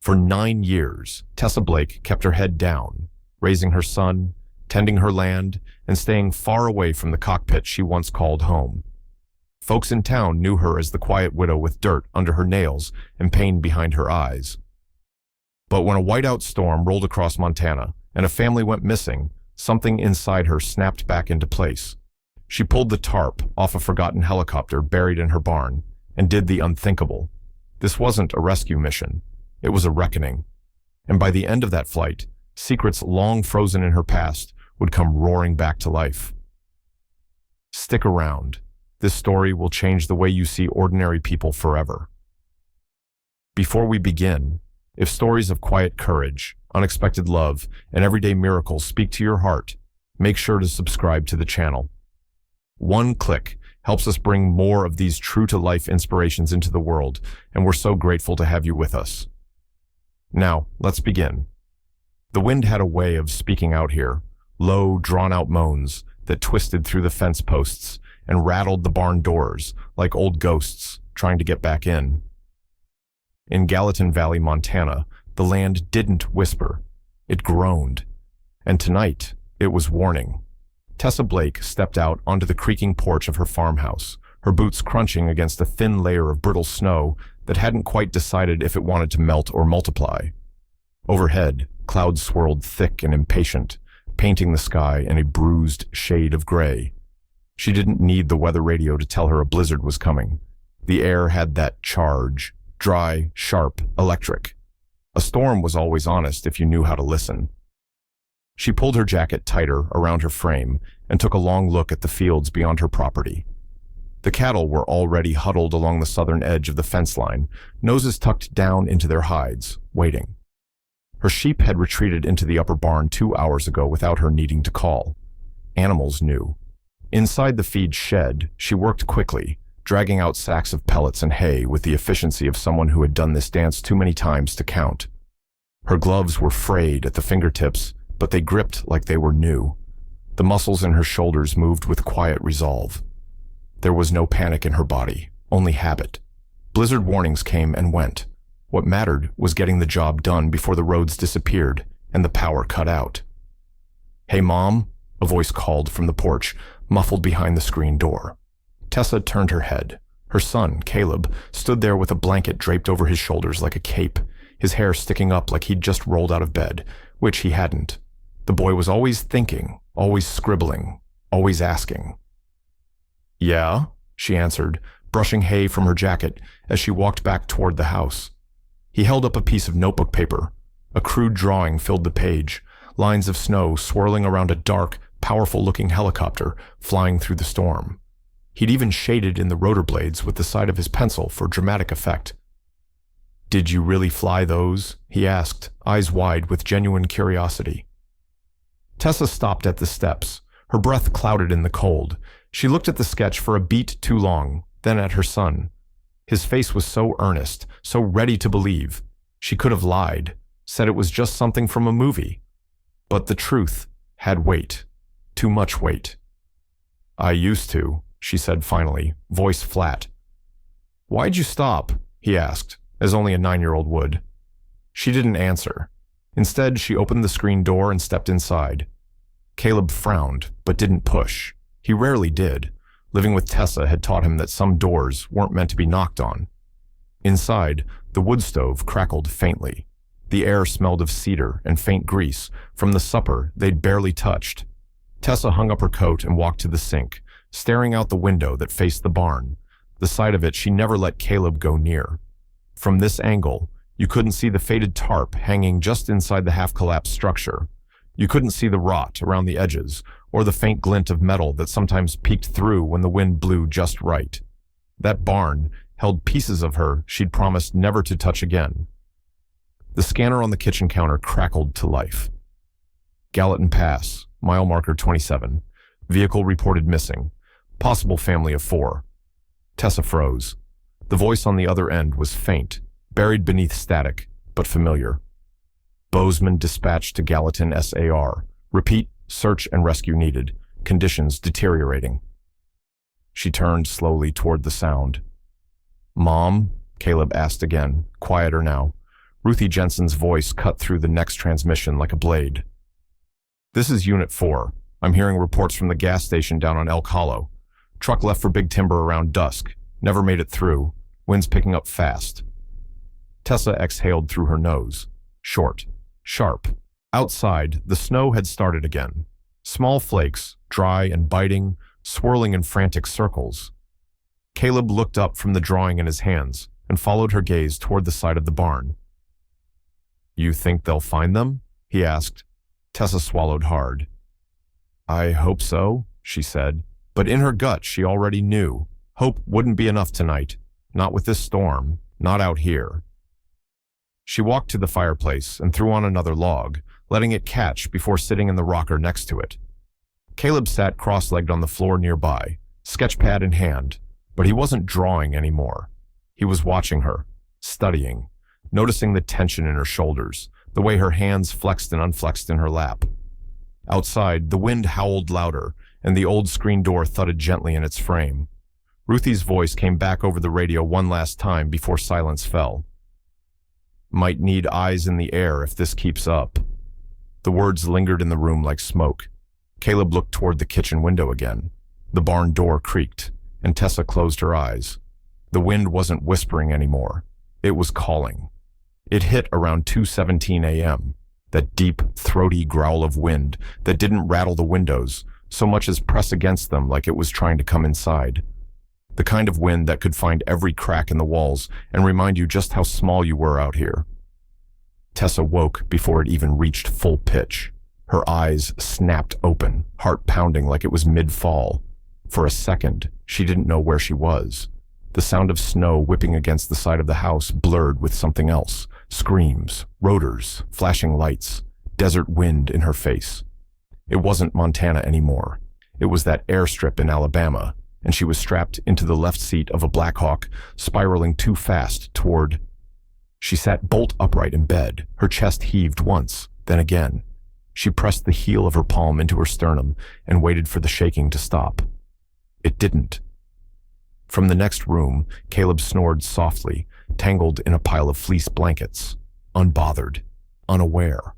For 9 years, Tessa Blake kept her head down, raising her son, tending her land, and staying far away from the cockpit she once called home. Folks in town knew her as the quiet widow with dirt under her nails and pain behind her eyes. But when a whiteout storm rolled across Montana and a family went missing, something inside her snapped back into place. She pulled the tarp off a forgotten helicopter buried in her barn and did the unthinkable. This wasn't a rescue mission. It was a reckoning. And by the end of that flight, secrets long frozen in her past would come roaring back to life. Stick around. This story will change the way you see ordinary people forever. Before we begin, if stories of quiet courage, unexpected love, and everyday miracles speak to your heart, make sure to subscribe to the channel. One click helps us bring more of these true-to-life inspirations into the world, and we're so grateful to have you with us. Now, let's begin. The wind had a way of speaking out here, low, drawn-out moans that twisted through the fence posts and rattled the barn doors like old ghosts trying to get back in. In Gallatin Valley, Montana, the land didn't whisper. It groaned. And tonight, it was warning. Tessa Blake stepped out onto the creaking porch of her farmhouse, her boots crunching against a thin layer of brittle snow that hadn't quite decided if it wanted to melt or multiply. Overhead, clouds swirled thick and impatient, painting the sky in a bruised shade of gray. She didn't need the weather radio to tell her a blizzard was coming. The air had that charge, dry, sharp, electric. A storm was always honest if you knew how to listen. She pulled her jacket tighter around her frame and took a long look at the fields beyond her property. The cattle were already huddled along the southern edge of the fence line, noses tucked down into their hides, waiting. Her sheep had retreated into the upper barn 2 hours ago without her needing to call. Animals knew. Inside the feed shed, she worked quickly, dragging out sacks of pellets and hay with the efficiency of someone who had done this dance too many times to count. Her gloves were frayed at the fingertips, but they gripped like they were new. The muscles in her shoulders moved with quiet resolve. There was no panic in her body, only habit. Blizzard warnings came and went. What mattered was getting the job done before the roads disappeared and the power cut out. "Hey, Mom," a voice called from the porch, muffled behind the screen door. Tessa turned her head. Her son, Caleb, stood there with a blanket draped over his shoulders like a cape, his hair sticking up like he'd just rolled out of bed, which he hadn't. The boy was always thinking, always scribbling, always asking. "Yeah," she answered, brushing hay from her jacket as she walked back toward the house. He held up a piece of notebook paper. A crude drawing filled the page, lines of snow swirling around a dark, powerful-looking helicopter flying through the storm. He'd even shaded in the rotor blades with the side of his pencil for dramatic effect. "Did you really fly those?" he asked, eyes wide with genuine curiosity. Tessa stopped at the steps, her breath clouded in the cold. She looked at the sketch for a beat too long, then at her son. His face was so earnest, so ready to believe. She could have lied, said it was just something from a movie. But the truth had weight, too much weight. "I used to," she said finally, voice flat. "Why'd you stop?" he asked, as only a 9-year-old would. She didn't answer. Instead, she opened the screen door and stepped inside. Caleb frowned, but didn't push. He rarely did. Living with Tessa had taught him that some doors weren't meant to be knocked on. Inside, the wood stove crackled faintly. The air smelled of cedar and faint grease from the supper they'd barely touched. Tessa hung up her coat and walked to the sink, staring out the window that faced the barn, the side of it she never let Caleb go near. From this angle, you couldn't see the faded tarp hanging just inside the half-collapsed structure. You couldn't see the rot around the edges, or the faint glint of metal that sometimes peeked through when the wind blew just right. That barn held pieces of her she'd promised never to touch again. The scanner on the kitchen counter crackled to life. Gallatin Pass, mile marker 27. Vehicle reported missing. Possible family of 4. Tessa froze. The voice on the other end was faint, buried beneath static, but familiar. Bozeman dispatched to Gallatin SAR. Repeat, search and rescue needed. Conditions deteriorating. She turned slowly toward the sound. "Mom?" Caleb asked again, quieter now. Ruthie Jensen's voice cut through the next transmission like a blade. "This is Unit 4. I'm hearing reports from the gas station down on Elk Hollow. Truck left for Big Timber around dusk. Never made it through. Wind's picking up fast." Tessa exhaled through her nose. Short. Sharp. Outside, the snow had started again. Small flakes, dry and biting, swirling in frantic circles. Caleb looked up from the drawing in his hands and followed her gaze toward the side of the barn. "You think they'll find them?" he asked. Tessa swallowed hard. "I hope so," she said, but in her gut she already knew. Hope wouldn't be enough tonight. Not with this storm. Not out here. She walked to the fireplace and threw on another log, letting it catch before sitting in the rocker next to it. Caleb sat cross-legged on the floor nearby, sketchpad in hand, but he wasn't drawing anymore. He was watching her, studying, noticing the tension in her shoulders, the way her hands flexed and unflexed in her lap. Outside, the wind howled louder, and the old screen door thudded gently in its frame. Ruthie's voice came back over the radio one last time before silence fell. "Might need eyes in the air if this keeps up." The words lingered in the room like smoke. Caleb looked toward the kitchen window again. The barn door creaked, and Tessa closed her eyes. The wind wasn't whispering anymore. It was calling. It hit around 2:17 a.m., that deep, throaty growl of wind that didn't rattle the windows so much as press against them like it was trying to come inside. The kind of wind that could find every crack in the walls and remind you just how small you were out here. Tessa woke before it even reached full pitch. Her eyes snapped open, heart pounding like it was mid-fall. For a second, she didn't know where she was. The sound of snow whipping against the side of the house blurred with something else. Screams, rotors, flashing lights, desert wind in her face. It wasn't Montana anymore. It was that airstrip in Alabama, and she was strapped into the left seat of a Black Hawk, spiraling too fast toward... She sat bolt upright in bed. Her chest heaved once, then again. She pressed the heel of her palm into her sternum and waited for the shaking to stop. It didn't. From the next room, Caleb snored softly, tangled in a pile of fleece blankets, unbothered, unaware.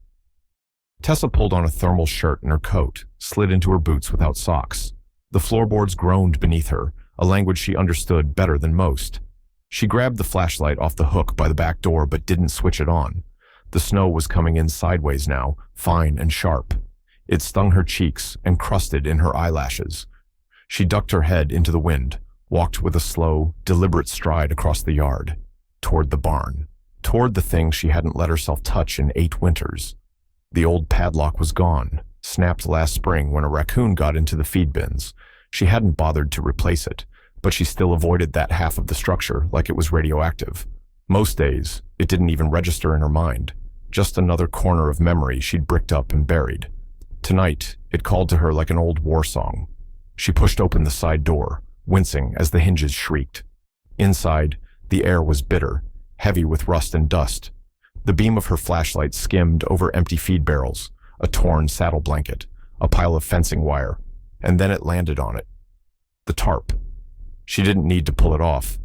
Tessa pulled on a thermal shirt and her coat, slid into her boots without socks. The floorboards groaned beneath her, a language she understood better than most. She grabbed the flashlight off the hook by the back door but didn't switch it on. The snow was coming in sideways now, fine and sharp. It stung her cheeks and crusted in her eyelashes. She ducked her head into the wind, walked with a slow, deliberate stride across the yard, toward the barn, toward the thing she hadn't let herself touch in 8 winters. The old padlock was gone, snapped last spring when a raccoon got into the feed bins. She hadn't bothered to replace it, but she still avoided that half of the structure like it was radioactive. Most days, it didn't even register in her mind, just another corner of memory she'd bricked up and buried. Tonight, it called to her like an old war song. She pushed open the side door, wincing as the hinges shrieked. Inside, the air was bitter, heavy with rust and dust. The beam of her flashlight skimmed over empty feed barrels, a torn saddle blanket, a pile of fencing wire, and then it landed on it. The tarp. She didn't need to pull it off.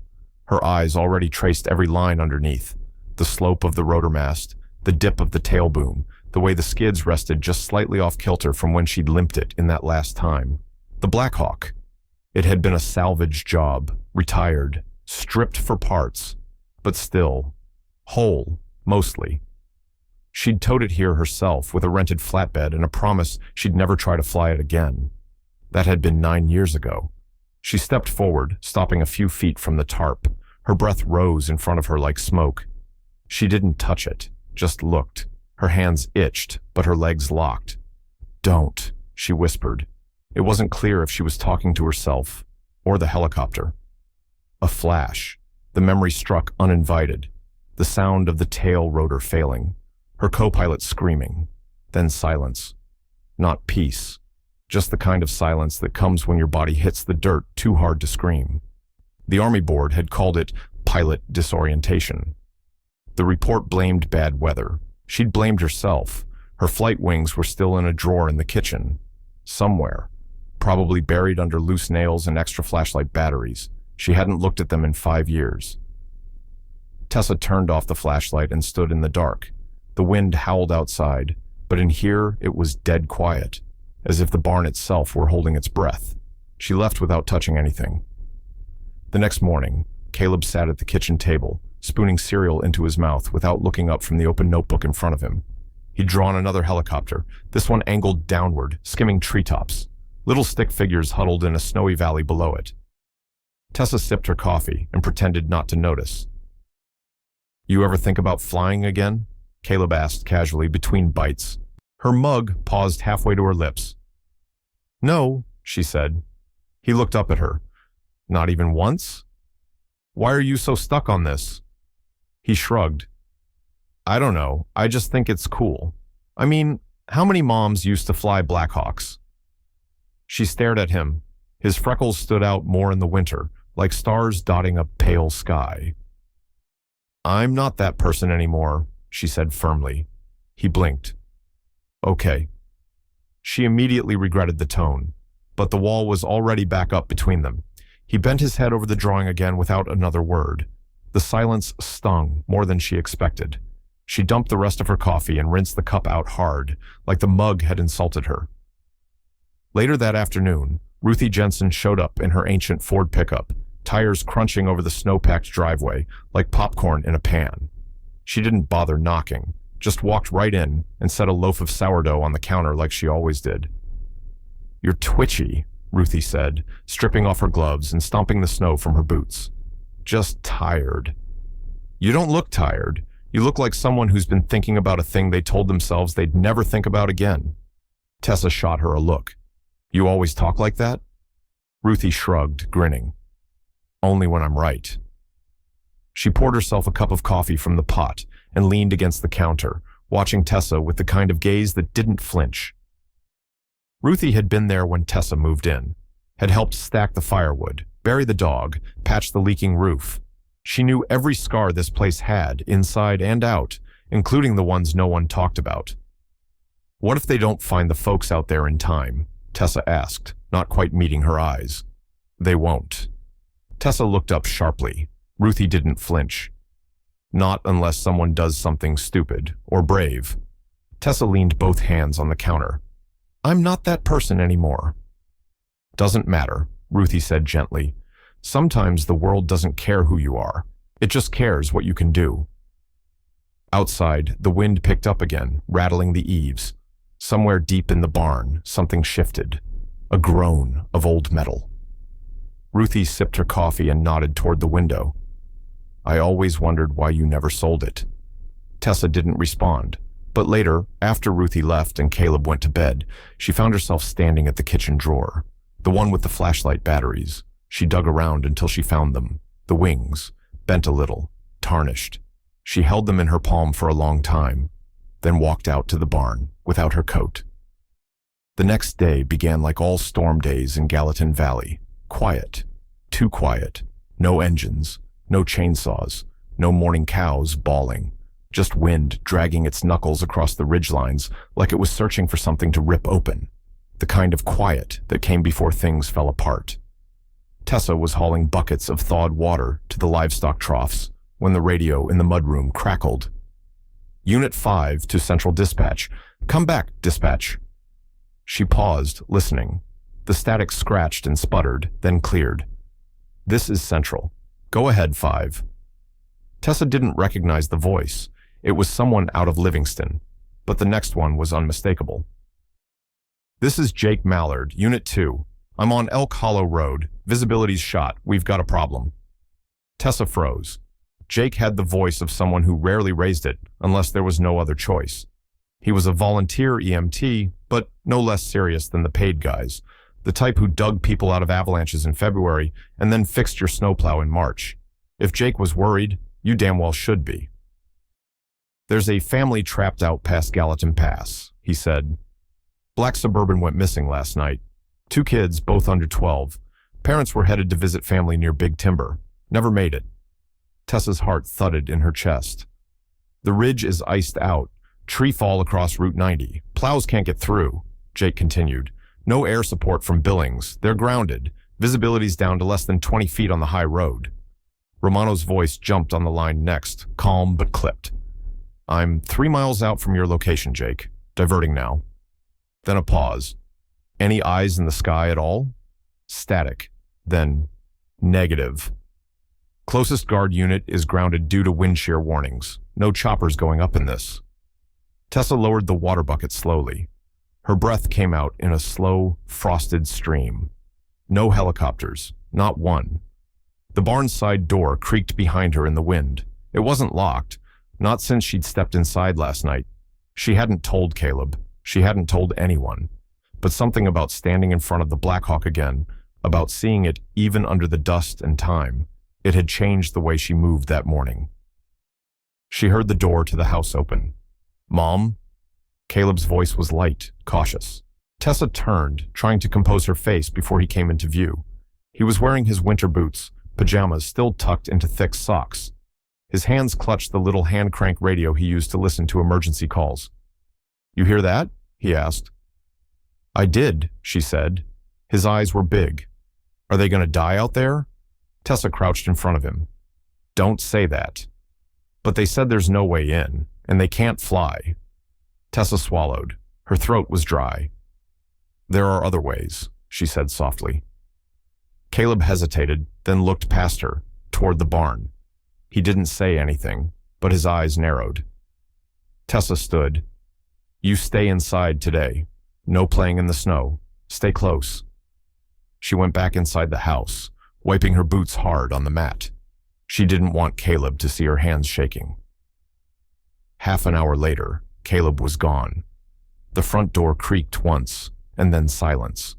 Her eyes already traced every line underneath. The slope of the rotor mast, the dip of the tail boom, the way the skids rested just slightly off kilter from when she'd limped it in that last time. The Black Hawk. It had been a salvage job, retired, stripped for parts, but still, whole, mostly. She'd towed it here herself with a rented flatbed and a promise she'd never try to fly it again. That had been 9 years ago. She stepped forward, stopping a few feet from the tarp. Her breath rose in front of her like smoke. She didn't touch it, just looked. Her hands itched, but her legs locked. "Don't," she whispered. It wasn't clear if she was talking to herself or the helicopter. A flash. The memory struck uninvited. The sound of the tail rotor failing. Her co-pilot screaming. Then silence. Not peace. Just the kind of silence that comes when your body hits the dirt too hard to scream. The Army Board had called it pilot disorientation. The report blamed bad weather. She'd blamed herself. Her flight wings were still in a drawer in the kitchen. Somewhere. Probably buried under loose nails and extra flashlight batteries. She hadn't looked at them in 5 years. Tessa turned off the flashlight and stood in the dark. The wind howled outside, but in here it was dead quiet, as if the barn itself were holding its breath. She left without touching anything. The next morning, Caleb sat at the kitchen table, spooning cereal into his mouth without looking up from the open notebook in front of him. He'd drawn another helicopter, this one angled downward, skimming treetops. Little stick figures huddled in a snowy valley below it. Tessa sipped her coffee and pretended not to notice. "You ever think about flying again?" Caleb asked casually between bites. Her mug paused halfway to her lips. "No," she said. He looked up at her. "Not even once? Why are you so stuck on this?" He shrugged. "I don't know. I just think it's cool. I mean, how many moms used to fly Blackhawks?" She stared at him. His freckles stood out more in the winter, like stars dotting a pale sky. "I'm not that person anymore," she said firmly. He blinked. "Okay." She immediately regretted the tone, but the wall was already back up between them. He bent his head over the drawing again without another word. The silence stung more than she expected. She dumped the rest of her coffee and rinsed the cup out hard, like the mug had insulted her. Later that afternoon, Ruthie Jensen showed up in her ancient Ford pickup, tires crunching over the snow-packed driveway like popcorn in a pan. She didn't bother knocking, just walked right in and set a loaf of sourdough on the counter like she always did. "You're twitchy," Ruthie said, stripping off her gloves and stomping the snow from her boots. "Just tired." "You don't look tired. You look like someone who's been thinking about a thing they told themselves they'd never think about again." Tessa shot her a look. "You always talk like that?" Ruthie shrugged, grinning. "Only when I'm right." She poured herself a cup of coffee from the pot and leaned against the counter, watching Tessa with the kind of gaze that didn't flinch. Ruthie had been there when Tessa moved in, had helped stack the firewood, bury the dog, patch the leaking roof. She knew every scar this place had, inside and out, including the ones no one talked about. "What if they don't find the folks out there in time?" Tessa asked, not quite meeting her eyes. "They won't." Tessa looked up sharply. Ruthie didn't flinch. "Not unless someone does something stupid or brave." Tessa leaned both hands on the counter. "I'm not that person anymore." "Doesn't matter," Ruthie said gently. "Sometimes the world doesn't care who you are. It just cares what you can do." Outside, the wind picked up again, rattling the eaves. Somewhere deep in the barn, something shifted. A groan of old metal. Ruthie sipped her coffee and nodded toward the window. "I always wondered why you never sold it." Tessa didn't respond, but later, after Ruthie left and Caleb went to bed, she found herself standing at the kitchen drawer, the one with the flashlight batteries. She dug around until she found them, the wings, bent a little, tarnished. She held them in her palm for a long time, then walked out to the barn without her coat. The next day began like all storm days in Gallatin Valley. Quiet. Too quiet. No engines. No chainsaws. No morning cows bawling. Just wind dragging its knuckles across the ridgelines like it was searching for something to rip open. The kind of quiet that came before things fell apart. Tessa was hauling buckets of thawed water to the livestock troughs when the radio in the mudroom crackled. "Unit 5 to Central Dispatch. Come back, dispatch." She paused, listening. The static scratched and sputtered, then cleared. "This is Central. Go ahead, 5. Tessa didn't recognize the voice. It was someone out of Livingston, but the next one was unmistakable. "This is Jake Mallard, Unit 2. I'm on Elk Hollow Road. Visibility's shot. We've got a problem." Tessa froze. Jake had the voice of someone who rarely raised it, unless there was no other choice. He was a volunteer EMT, but no less serious than the paid guys, the type who dug people out of avalanches in February and then fixed your snowplow in March. If Jake was worried, you damn well should be. "There's a family trapped out past Gallatin Pass," he said. "Black Suburban went missing last night. 2 kids, both under 12. Parents were headed to visit family near Big Timber. Never made it." Tessa's heart thudded in her chest. "The ridge is iced out. Tree fall across Route 90. Plows can't get through," Jake continued. "No air support from Billings. They're grounded. Visibility's down to less than 20 feet on the high road." Romano's voice jumped on the line next, calm but clipped. "I'm 3 miles out from your location, Jake. Diverting now." Then a pause. "Any eyes in the sky at all?" Static. Then, "Negative. Closest guard unit is grounded due to wind shear warnings. No choppers going up in this." Tessa lowered the water bucket slowly. Her breath came out in a slow, frosted stream. No helicopters. Not one. The barn's side door creaked behind her in the wind. It wasn't locked. Not since she'd stepped inside last night. She hadn't told Caleb. She hadn't told anyone. But something about standing in front of the Black Hawk again, about seeing it even under the dust and time, it had changed the way she moved that morning. She heard the door to the house open. "Mom?" Caleb's voice was light, cautious. Tessa turned, trying to compose her face before he came into view. He was wearing his winter boots, pajamas still tucked into thick socks. His hands clutched the little hand-crank radio he used to listen to emergency calls. "You hear that?" he asked. "I did," she said. His eyes were big. "Are they going to die out there?" Tessa crouched in front of him. "Don't say that." "But they said there's no way in, and they can't fly." Tessa swallowed. Her throat was dry. "There are other ways," she said softly. Caleb hesitated, then looked past her, toward the barn. He didn't say anything, but his eyes narrowed. Tessa stood. "You stay inside today. No playing in the snow. Stay close." She went back inside the house, wiping her boots hard on the mat. She didn't want Caleb to see her hands shaking. Half an hour later, Caleb was gone. The front door creaked once, and then silence.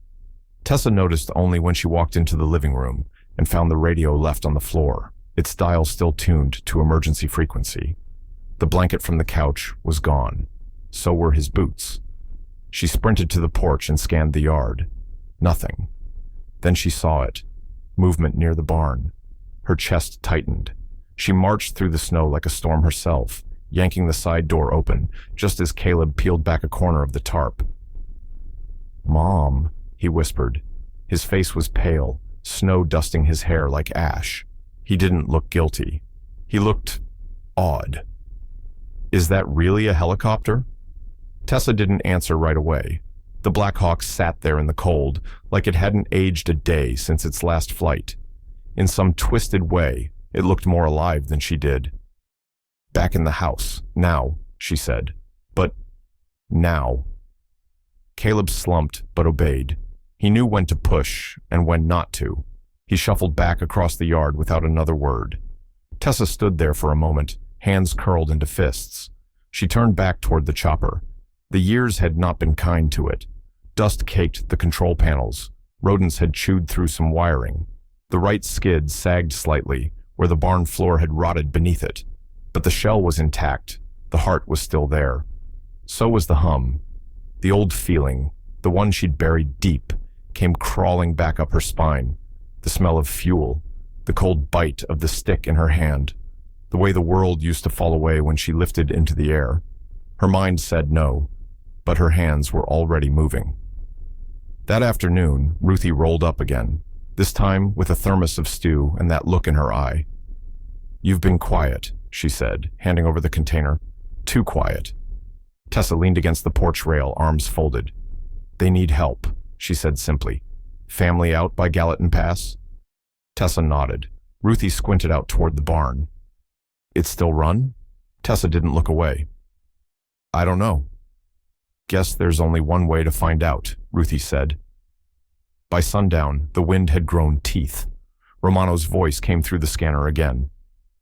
Tessa noticed only when she walked into the living room and found the radio left on the floor, its dial still tuned to emergency frequency. The blanket from the couch was gone. So were his boots. She sprinted to the porch and scanned the yard. Nothing. Then she saw it. Movement near the barn. Her chest tightened. She marched through the snow like a storm herself, yanking the side door open, just as Caleb peeled back a corner of the tarp. "Mom," he whispered. His face was pale, snow dusting his hair like ash. He didn't look guilty. He looked odd. "Is that really a helicopter?" Tessa didn't answer right away. The Black Hawk sat there in the cold, like it hadn't aged a day since its last flight. In some twisted way, it looked more alive than she did. "Back in the house, now," she said. "But now." Caleb slumped, but obeyed. He knew when to push and when not to. He shuffled back across the yard without another word. Tessa stood there for a moment, hands curled into fists. She turned back toward the chopper. The years had not been kind to it. Dust caked the control panels. Rodents had chewed through some wiring. The right skid sagged slightly, where the barn floor had rotted beneath it. But the shell was intact. The heart was still there. So was the hum. The old feeling, the one she'd buried deep, came crawling back up her spine. The smell of fuel, the cold bite of the stick in her hand, the way the world used to fall away when she lifted into the air. Her mind said no, but her hands were already moving. That afternoon, Ruthie rolled up again, this time with a thermos of stew and that look in her eye. "You've been quiet," she said, handing over the container. "Too quiet." Tessa leaned against the porch rail, arms folded. "They need help," she said simply. "Family out by Gallatin Pass?" Tessa nodded. Ruthie squinted out toward the barn. "It's still run?" Tessa didn't look away. "I don't know." "Guess there's only one way to find out," Ruthie said. By sundown, the wind had grown teeth. Romano's voice came through the scanner again.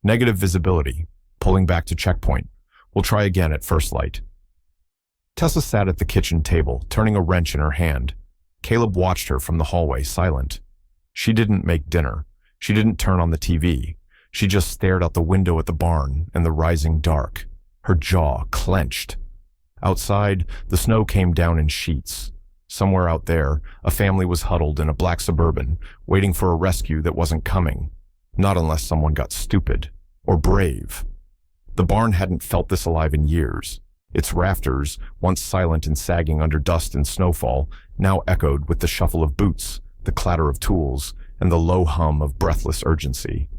"Negative visibility. Pulling back to checkpoint. We'll try again at first light." Tessa sat at the kitchen table, turning a wrench in her hand. Caleb watched her from the hallway, silent. She didn't make dinner. She didn't turn on the TV. She just stared out the window at the barn and the rising dark. Her jaw clenched. Outside, the snow came down in sheets. Somewhere out there, a family was huddled in a black Suburban, waiting for a rescue that wasn't coming. Not unless someone got stupid. Or brave. The barn hadn't felt this alive in years. Its rafters, once silent and sagging under dust and snowfall, now echoed with the shuffle of boots, the clatter of tools, and the low hum of breathless urgency.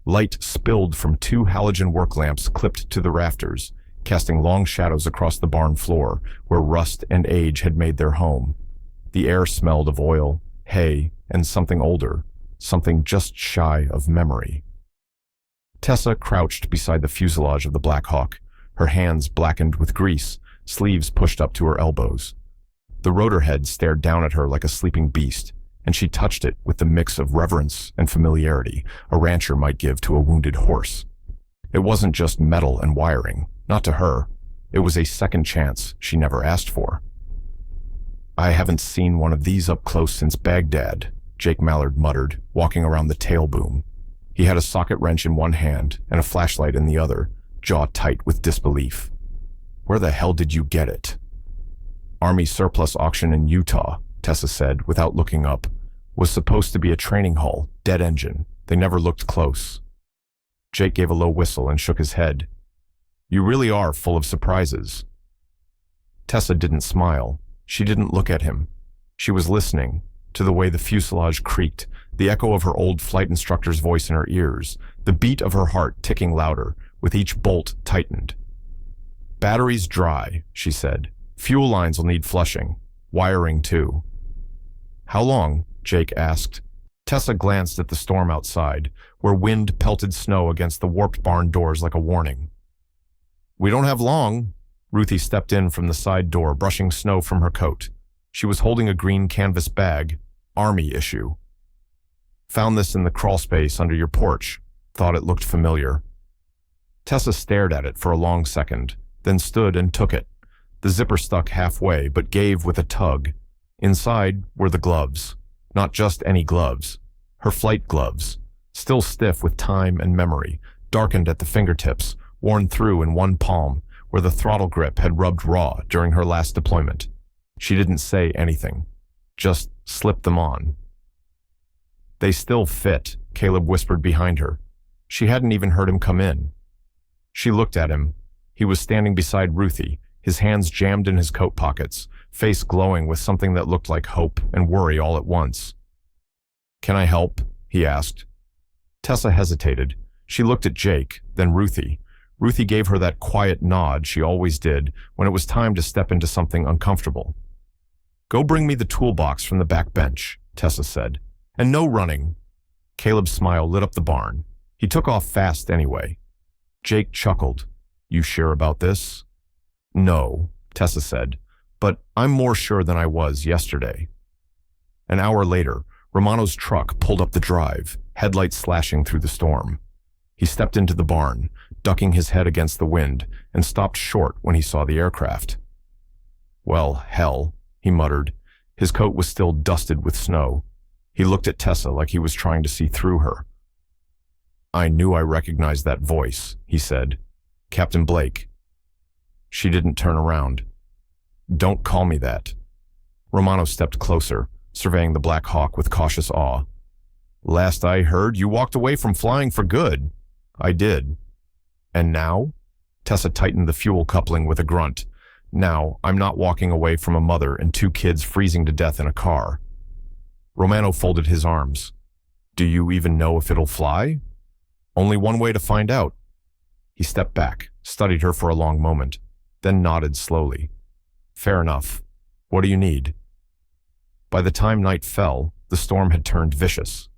Light spilled from two halogen work lamps clipped to the rafters, casting long shadows across the barn floor where rust and age had made their home. The air smelled of oil, hay, and something older, something just shy of memory. Tessa crouched beside the fuselage of the Black Hawk, her hands blackened with grease, sleeves pushed up to her elbows. The rotor head stared down at her like a sleeping beast, and she touched it with the mix of reverence and familiarity a rancher might give to a wounded horse. It wasn't just metal and wiring, not to her. It was a second chance she never asked for. "I haven't seen one of these up close since Baghdad," Jake Mallard muttered, walking around the tail boom. He had a socket wrench in one hand and a flashlight in the other, jaw tight with disbelief. "Where the hell did you get it?" "Army surplus auction in Utah," Tessa said without looking up. "Was supposed to be a training hull, dead engine. They never looked close." Jake gave a low whistle and shook his head. "You really are full of surprises." Tessa didn't smile. She didn't look at him. She was listening to the way the fuselage creaked, the echo of her old flight instructor's voice in her ears, the beat of her heart ticking louder with each bolt tightened. "Batteries dry," she said. "Fuel lines will need flushing. Wiring too." "How long?" Jake asked. Tessa glanced at the storm outside, where wind pelted snow against the warped barn doors like a warning. "We don't have long." Ruthie stepped in from the side door, brushing snow from her coat. She was holding a green canvas bag, Army issue. "Found this in the crawl space under your porch. Thought it looked familiar." Tessa stared at it for a long second, then stood and took it. The zipper stuck halfway, but gave with a tug. Inside were the gloves. Not just any gloves. Her flight gloves. Still stiff with time and memory, darkened at the fingertips, worn through in one palm, where the throttle grip had rubbed raw during her last deployment. She didn't say anything. Just slipped them on. "They still fit," Caleb whispered behind her. She hadn't even heard him come in. She looked at him. He was standing beside Ruthie, his hands jammed in his coat pockets, face glowing with something that looked like hope and worry all at once. "Can I help?" he asked. Tessa hesitated. She looked at Jake, then Ruthie. Ruthie gave her that quiet nod she always did when it was time to step into something uncomfortable. "Go bring me the toolbox from the back bench," Tessa said. "And no running." Caleb's smile lit up the barn. He took off fast anyway. Jake chuckled. "You sure about this?" "No," Tessa said, "but I'm more sure than I was yesterday." An hour later, Romano's truck pulled up the drive, headlights slashing through the storm. He stepped into the barn, ducking his head against the wind, and stopped short when he saw the aircraft. "Well, hell," he muttered. His coat was still dusted with snow. He looked at Tessa like he was trying to see through her. "I knew I recognized that voice," he said. "Captain Blake." She didn't turn around. "Don't call me that." Romano stepped closer, surveying the Black Hawk with cautious awe. "Last I heard, you walked away from flying for good." "I did." "And now?" Tessa tightened the fuel coupling with a grunt. "Now, I'm not walking away from a mother and two kids freezing to death in a car." Romano folded his arms. "Do you even know if it'll fly?" "Only one way to find out." He stepped back, studied her for a long moment, then nodded slowly. "Fair enough. What do you need?" By the time night fell, the storm had turned vicious.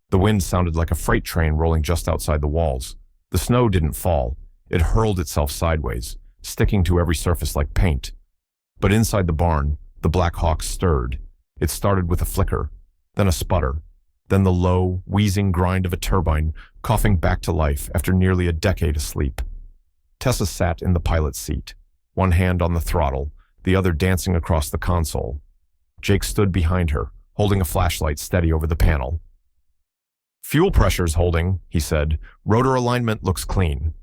The wind sounded like a freight train rolling just outside the walls. The snow didn't fall. It hurled itself sideways, sticking to every surface like paint. But inside the barn, the Black Hawk stirred. It started with a flicker, then a sputter, then the low, wheezing grind of a turbine coughing back to life after nearly a decade asleep. Tessa sat in the pilot's seat, one hand on the throttle, the other dancing across the console. Jake stood behind her, holding a flashlight steady over the panel. "Fuel pressure's holding," he said. "Rotor alignment looks clean."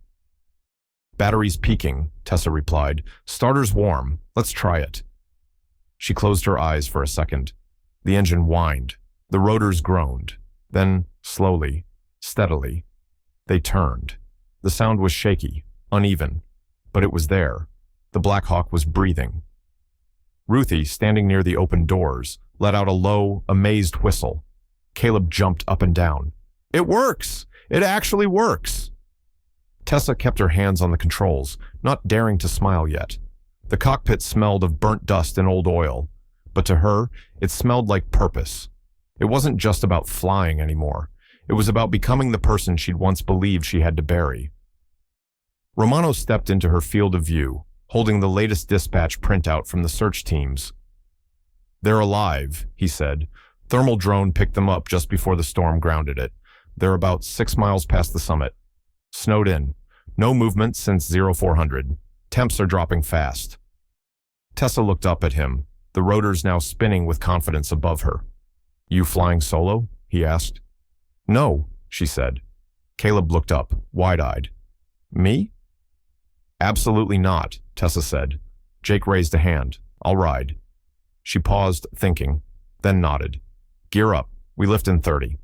"Battery's peaking," Tessa replied. "Starter's warm. Let's try it." She closed her eyes for a second. The engine whined. The rotors groaned. Then, slowly, steadily, they turned. The sound was shaky, uneven, but it was there. The Black Hawk was breathing. Ruthie, standing near the open doors, let out a low, amazed whistle. Caleb jumped up and down. "It works! It actually works. Tessa kept her hands on the controls, not daring to smile yet. The cockpit smelled of burnt dust and old oil, but to her, it smelled like purpose. It wasn't just about flying anymore. It was about becoming the person she'd once believed she had to bury. Romano stepped into her field of view, holding the latest dispatch printout from the search teams. "They're alive," he said. "Thermal drone picked them up just before the storm grounded it. They're about 6 miles past the summit. Snowed in. No movement since 0400. Temps are dropping fast." Tessa looked up at him, the rotors now spinning with confidence above her. "You flying solo?" he asked. "No," she said. Caleb looked up, wide-eyed. "Me?" "Absolutely not," Tessa said. Jake raised a hand. "I'll ride." She paused, thinking, then nodded. "Gear up. We lift in 30.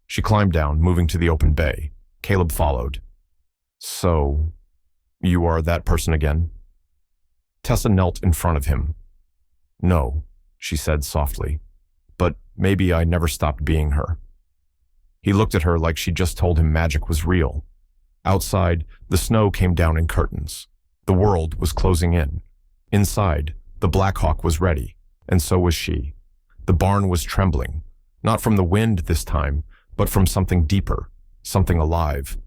She climbed down, moving to the open bay. Caleb followed. "So, you are that person again?" Tessa knelt in front of him. "No," she said softly. "But maybe I never stopped being her." He looked at her like she'd just told him magic was real. Outside, the snow came down in curtains. The world was closing in. Inside, the Black Hawk was ready, and so was she. The barn was trembling, not from the wind this time, but from something deeper, something alive.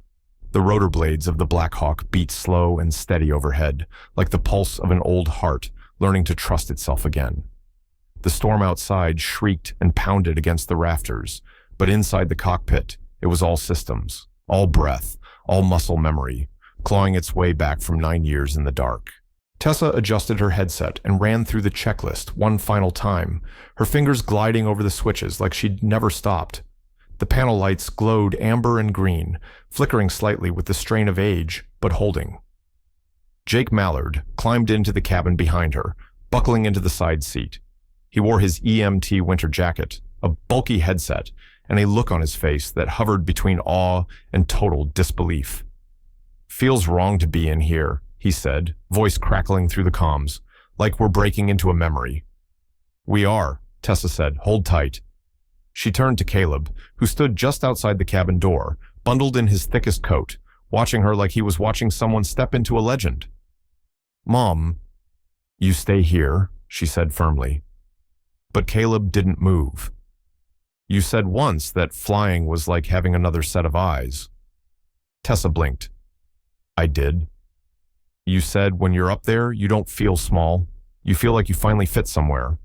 The rotor blades of the Black Hawk beat slow and steady overhead, like the pulse of an old heart learning to trust itself again. The storm outside shrieked and pounded against the rafters, but inside the cockpit, it was all systems, all breath, all muscle memory, clawing its way back from 9 years in the dark. Tessa adjusted her headset and ran through the checklist one final time, her fingers gliding over the switches like she'd never stopped. The panel lights glowed amber and green, flickering slightly with the strain of age, but holding. Jake Mallard climbed into the cabin behind her, buckling into the side seat. He wore his EMT winter jacket, a bulky headset, and a look on his face that hovered between awe and total disbelief. "Feels wrong to be in here," he said, voice crackling through the comms, "like we're breaking into a memory." "We are," Tessa said. "Hold tight." She turned to Caleb, who stood just outside the cabin door, bundled in his thickest coat, watching her like he was watching someone step into a legend. "Mom." "You stay here," she said firmly. But Caleb didn't move. "You said once that flying was like having another set of eyes." Tessa blinked. "I did." "You said when you're up there, you don't feel small. You feel like you finally fit somewhere."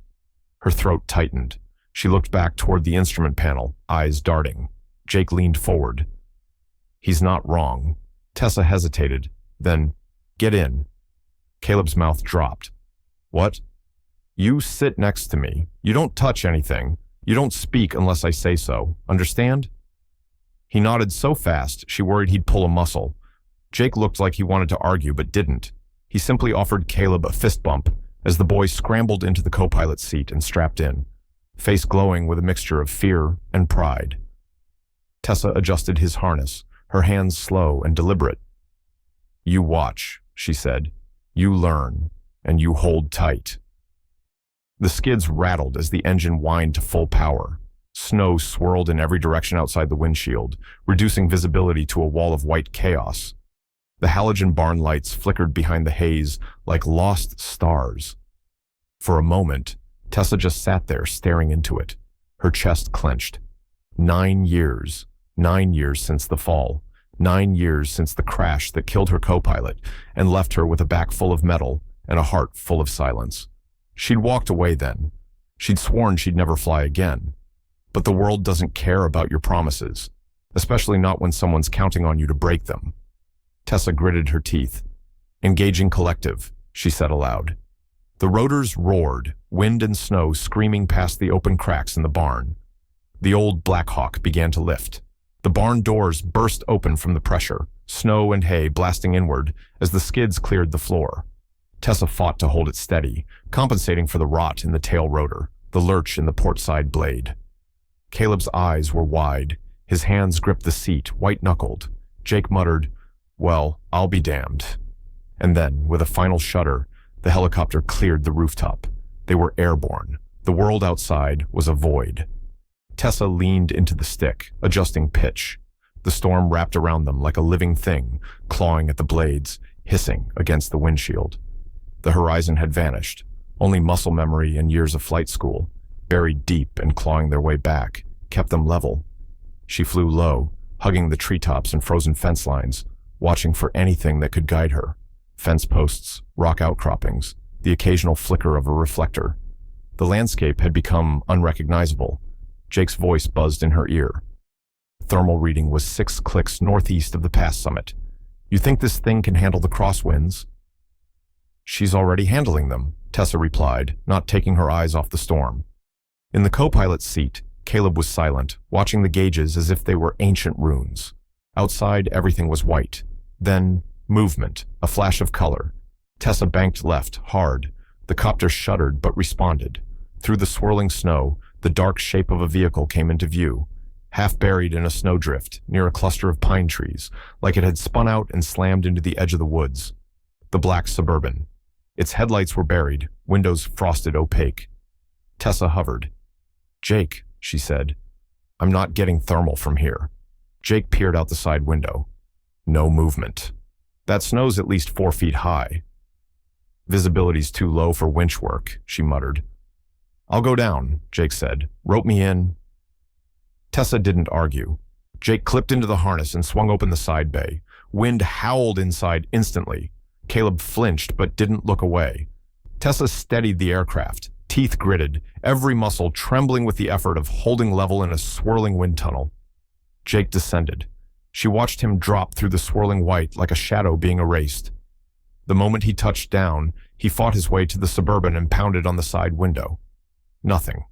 Her throat tightened. She looked back toward the instrument panel, eyes darting. Jake leaned forward. "He's not wrong." Tessa hesitated, then, "Get in." Caleb's mouth dropped. "What?" "You sit next to me. You don't touch anything. You don't speak unless I say so. Understand?" He nodded so fast, she worried he'd pull a muscle. Jake looked like he wanted to argue, but didn't. He simply offered Caleb a fist bump as the boy scrambled into the co-pilot seat and strapped in, face glowing with a mixture of fear and pride. Tessa adjusted his harness, her hands slow and deliberate. "You watch," she said. "You learn, and you hold tight." The skids rattled as the engine whined to full power. Snow swirled in every direction outside the windshield, reducing visibility to a wall of white chaos. The halogen barn lights flickered behind the haze like lost stars. For a moment, Tessa just sat there staring into it, her chest clenched. 9 years. 9 years since the fall. 9 years since the crash that killed her co-pilot and left her with a back full of metal and a heart full of silence. She'd walked away then. She'd sworn she'd never fly again. But the world doesn't care about your promises, especially not when someone's counting on you to break them. Tessa gritted her teeth. "Engaging collective," she said aloud. The rotors roared, wind and snow screaming past the open cracks in the barn. The old Black Hawk began to lift. The barn doors burst open from the pressure, snow and hay blasting inward as the skids cleared the floor. Tessa fought to hold it steady, compensating for the rot in the tail rotor, the lurch in the port side blade. Caleb's eyes were wide. His hands gripped the seat, white-knuckled. Jake muttered, "Well, I'll be damned." And then, with a final shudder, the helicopter cleared the rooftop. They were airborne. The world outside was a void. Tessa leaned into the stick, adjusting pitch. The storm wrapped around them like a living thing, clawing at the blades, hissing against the windshield. The horizon had vanished. Only muscle memory and years of flight school, buried deep and clawing their way back, kept them level. She flew low, hugging the treetops and frozen fence lines, watching for anything that could guide her. Fence posts, rock outcroppings, the occasional flicker of a reflector. The landscape had become unrecognizable. Jake's voice buzzed in her ear. Thermal reading was 6 clicks northeast of the pass summit. You think this thing can handle the crosswinds? She's already handling them, Tessa replied, not taking her eyes off the storm. In the co-pilot's seat, Caleb was silent, watching the gauges as if they were ancient runes. Outside, everything was white. Then, movement, a flash of color. Tessa banked left, hard. The copter shuddered but responded. Through the swirling snow, the dark shape of a vehicle came into view, half buried in a snowdrift near a cluster of pine trees, like it had spun out and slammed into the edge of the woods. The black Suburban. Its headlights were buried, windows frosted opaque. Tessa hovered. "Jake," she said, "I'm not getting thermal from here." Jake peered out the side window. No movement. "That snow's at least 4 feet high." "Visibility's too low for winch work," she muttered. "I'll go down," Jake said. "Rope me in." Tessa didn't argue. Jake clipped into the harness and swung open the side bay. Wind howled inside instantly. Caleb flinched but didn't look away. Tessa steadied the aircraft, teeth gritted, every muscle trembling with the effort of holding level in a swirling wind tunnel. Jake descended. She watched him drop through the swirling white like a shadow being erased. The moment he touched down, he fought his way to the Suburban and pounded on the side window. Nothing.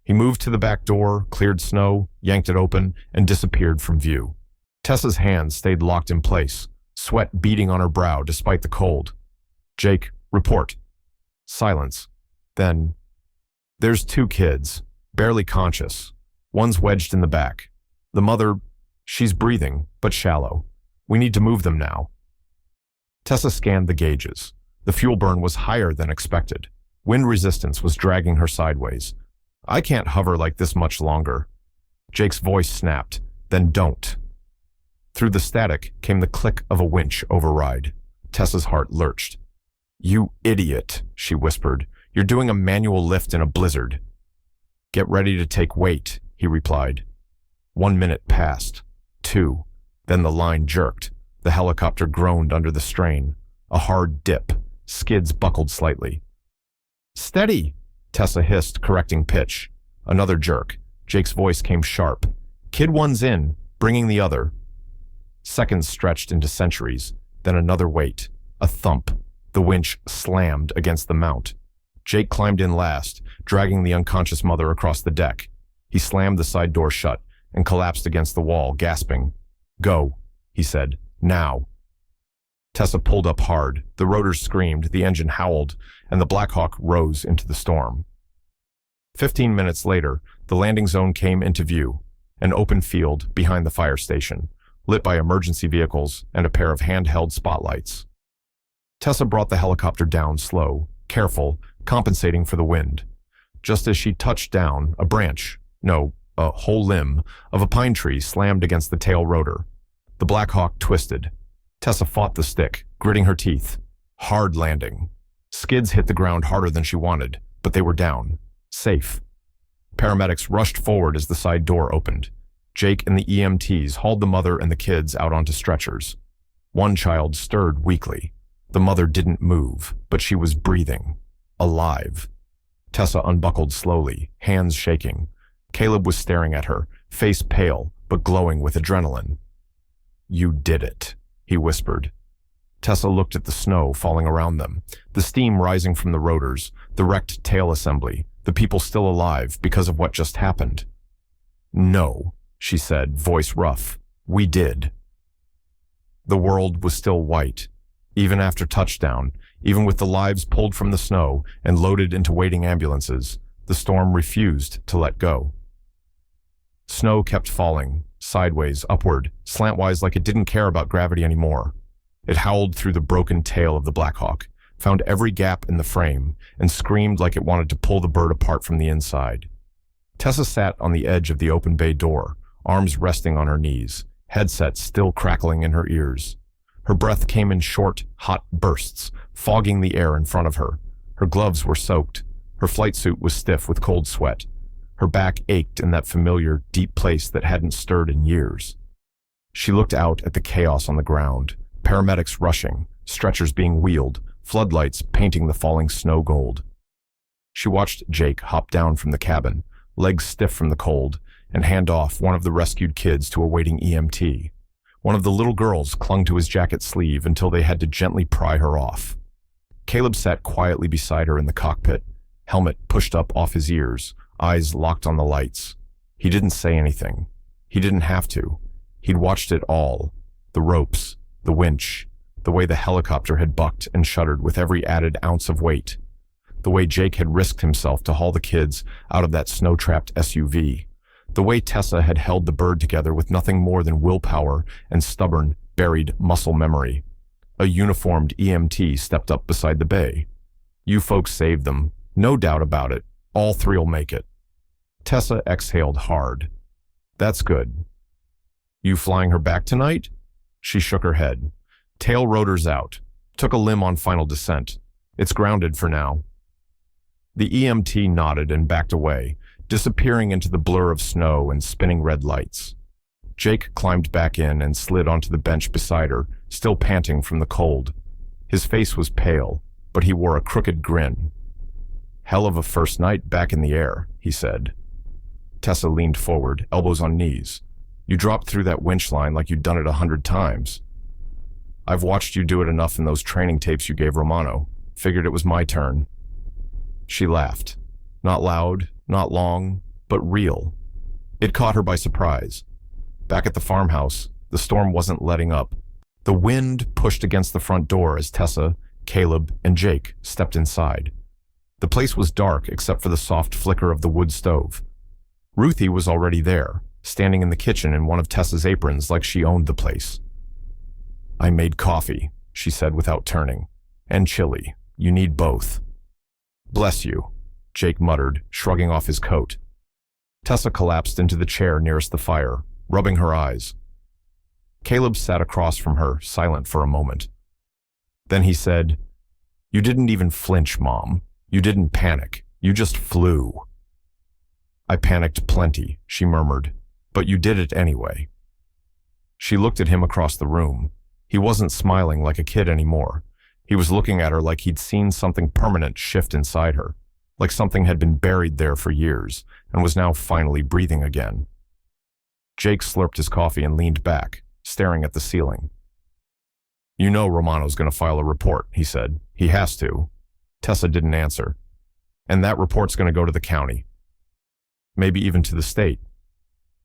He moved to the back door, cleared snow, yanked it open, and disappeared from view. Tessa's hands stayed locked in place, sweat beading on her brow despite the cold. "Jake, report." Silence. Then, "There's 2 kids, barely conscious. One's wedged in the back. The mother, she's breathing, but shallow. We need to move them now." Tessa scanned the gauges. The fuel burn was higher than expected. Wind resistance was dragging her sideways. "I can't hover like this much longer." Jake's voice snapped, "Then don't." Through the static came the click of a winch override. Tessa's heart lurched. "You idiot," she whispered. "You're doing a manual lift in a blizzard." "Get ready to take weight," he replied. 1 minute passed. 2. Then the line jerked. The helicopter groaned under the strain. A hard dip. Skids buckled slightly. "Steady," Tessa hissed, correcting pitch. Another jerk. Jake's voice came sharp. "Kid 1's in, bringing the other." Seconds stretched into centuries, then another wait. A thump. The winch slammed against the mount. Jake climbed in last, dragging the unconscious mother across the deck. He slammed the side door shut and collapsed against the wall, gasping. "Go," he said. "Now." Tessa pulled up hard. The rotors screamed, the engine howled, and the Black Hawk rose into the storm. 15 minutes later, the landing zone came into view, an open field behind the fire station, lit by emergency vehicles and a pair of handheld spotlights. Tessa brought the helicopter down slow, careful, compensating for the wind. Just as she touched down, a whole limb of a pine tree slammed against the tail rotor. The Black Hawk twisted. Tessa fought the stick, gritting her teeth. Hard landing. Skids hit the ground harder than she wanted, but they were down. Safe. Paramedics rushed forward as the side door opened. Jake and the EMTs hauled the mother and the kids out onto stretchers. One child stirred weakly. The mother didn't move, but she was breathing. Alive. Tessa unbuckled slowly, hands shaking. Caleb was staring at her, face pale, but glowing with adrenaline. "You did it," he whispered. Tessa looked at the snow falling around them, the steam rising from the rotors, the wrecked tail assembly, the people still alive because of what just happened. "No," she said, voice rough. "We did." The world was still white. Even after touchdown, even with the lives pulled from the snow and loaded into waiting ambulances, the storm refused to let go. Snow kept falling, sideways, upward, slantwise, like it didn't care about gravity anymore. It howled through the broken tail of the Black Hawk, found every gap in the frame, and screamed like it wanted to pull the bird apart from the inside. Tessa sat on the edge of the open bay door, arms resting on her knees, headset still crackling in her ears. Her breath came in short, hot bursts, fogging the air in front of her. Her gloves were soaked. Her flight suit was stiff with cold sweat. Her back ached in that familiar, deep place that hadn't stirred in years. She looked out at the chaos on the ground, paramedics rushing, stretchers being wheeled, floodlights painting the falling snow gold. She watched Jake hop down from the cabin, legs stiff from the cold, and hand off one of the rescued kids to a waiting EMT. One of the little girls clung to his jacket sleeve until they had to gently pry her off. Caleb sat quietly beside her in the cockpit, helmet pushed up off his ears, eyes locked on the lights. He didn't say anything. He didn't have to. He'd watched it all. The ropes, the winch, the way the helicopter had bucked and shuddered with every added ounce of weight. The way Jake had risked himself to haul the kids out of that snow-trapped SUV. The way Tessa had held the bird together with nothing more than willpower and stubborn, buried muscle memory. A uniformed EMT stepped up beside the bay. "You folks saved them. No doubt about it. All three'll make it." Tessa exhaled hard. "That's good." "You flying her back tonight?" She shook her head. "Tail rotor's out. Took a limb on final descent. It's grounded for now." The EMT nodded and backed away, disappearing into the blur of snow and spinning red lights. Jake climbed back in and slid onto the bench beside her, still panting from the cold. His face was pale, but he wore a crooked grin. "Hell of a first night back in the air," he said. Tessa leaned forward, elbows on knees. "You dropped through that winch line like you'd done it 100 times. I've watched you do it enough in those training tapes you gave Romano. Figured it was my turn." She laughed. Not loud, not long, but real. It caught her by surprise. Back at the farmhouse, the storm wasn't letting up. The wind pushed against the front door as Tessa, Caleb, and Jake stepped inside. The place was dark except for the soft flicker of the wood stove. Ruthie was already there, standing in the kitchen in one of Tessa's aprons like she owned the place. "I made coffee," she said without turning. "And chili. You need both." "Bless you," Jake muttered, shrugging off his coat. Tessa collapsed into the chair nearest the fire, rubbing her eyes. Caleb sat across from her, silent for a moment. Then he said, "You didn't even flinch, Mom. You didn't panic. You just flew." "I panicked plenty," she murmured, "but you did it anyway." She looked at him across the room. He wasn't smiling like a kid anymore. He was looking at her like he'd seen something permanent shift inside her, like something had been buried there for years and was now finally breathing again. Jake slurped his coffee and leaned back, staring at the ceiling. "You know Romano's going to file a report," he said. "He has to." Tessa didn't answer. "And that report's going to go to the county. Maybe even to the state."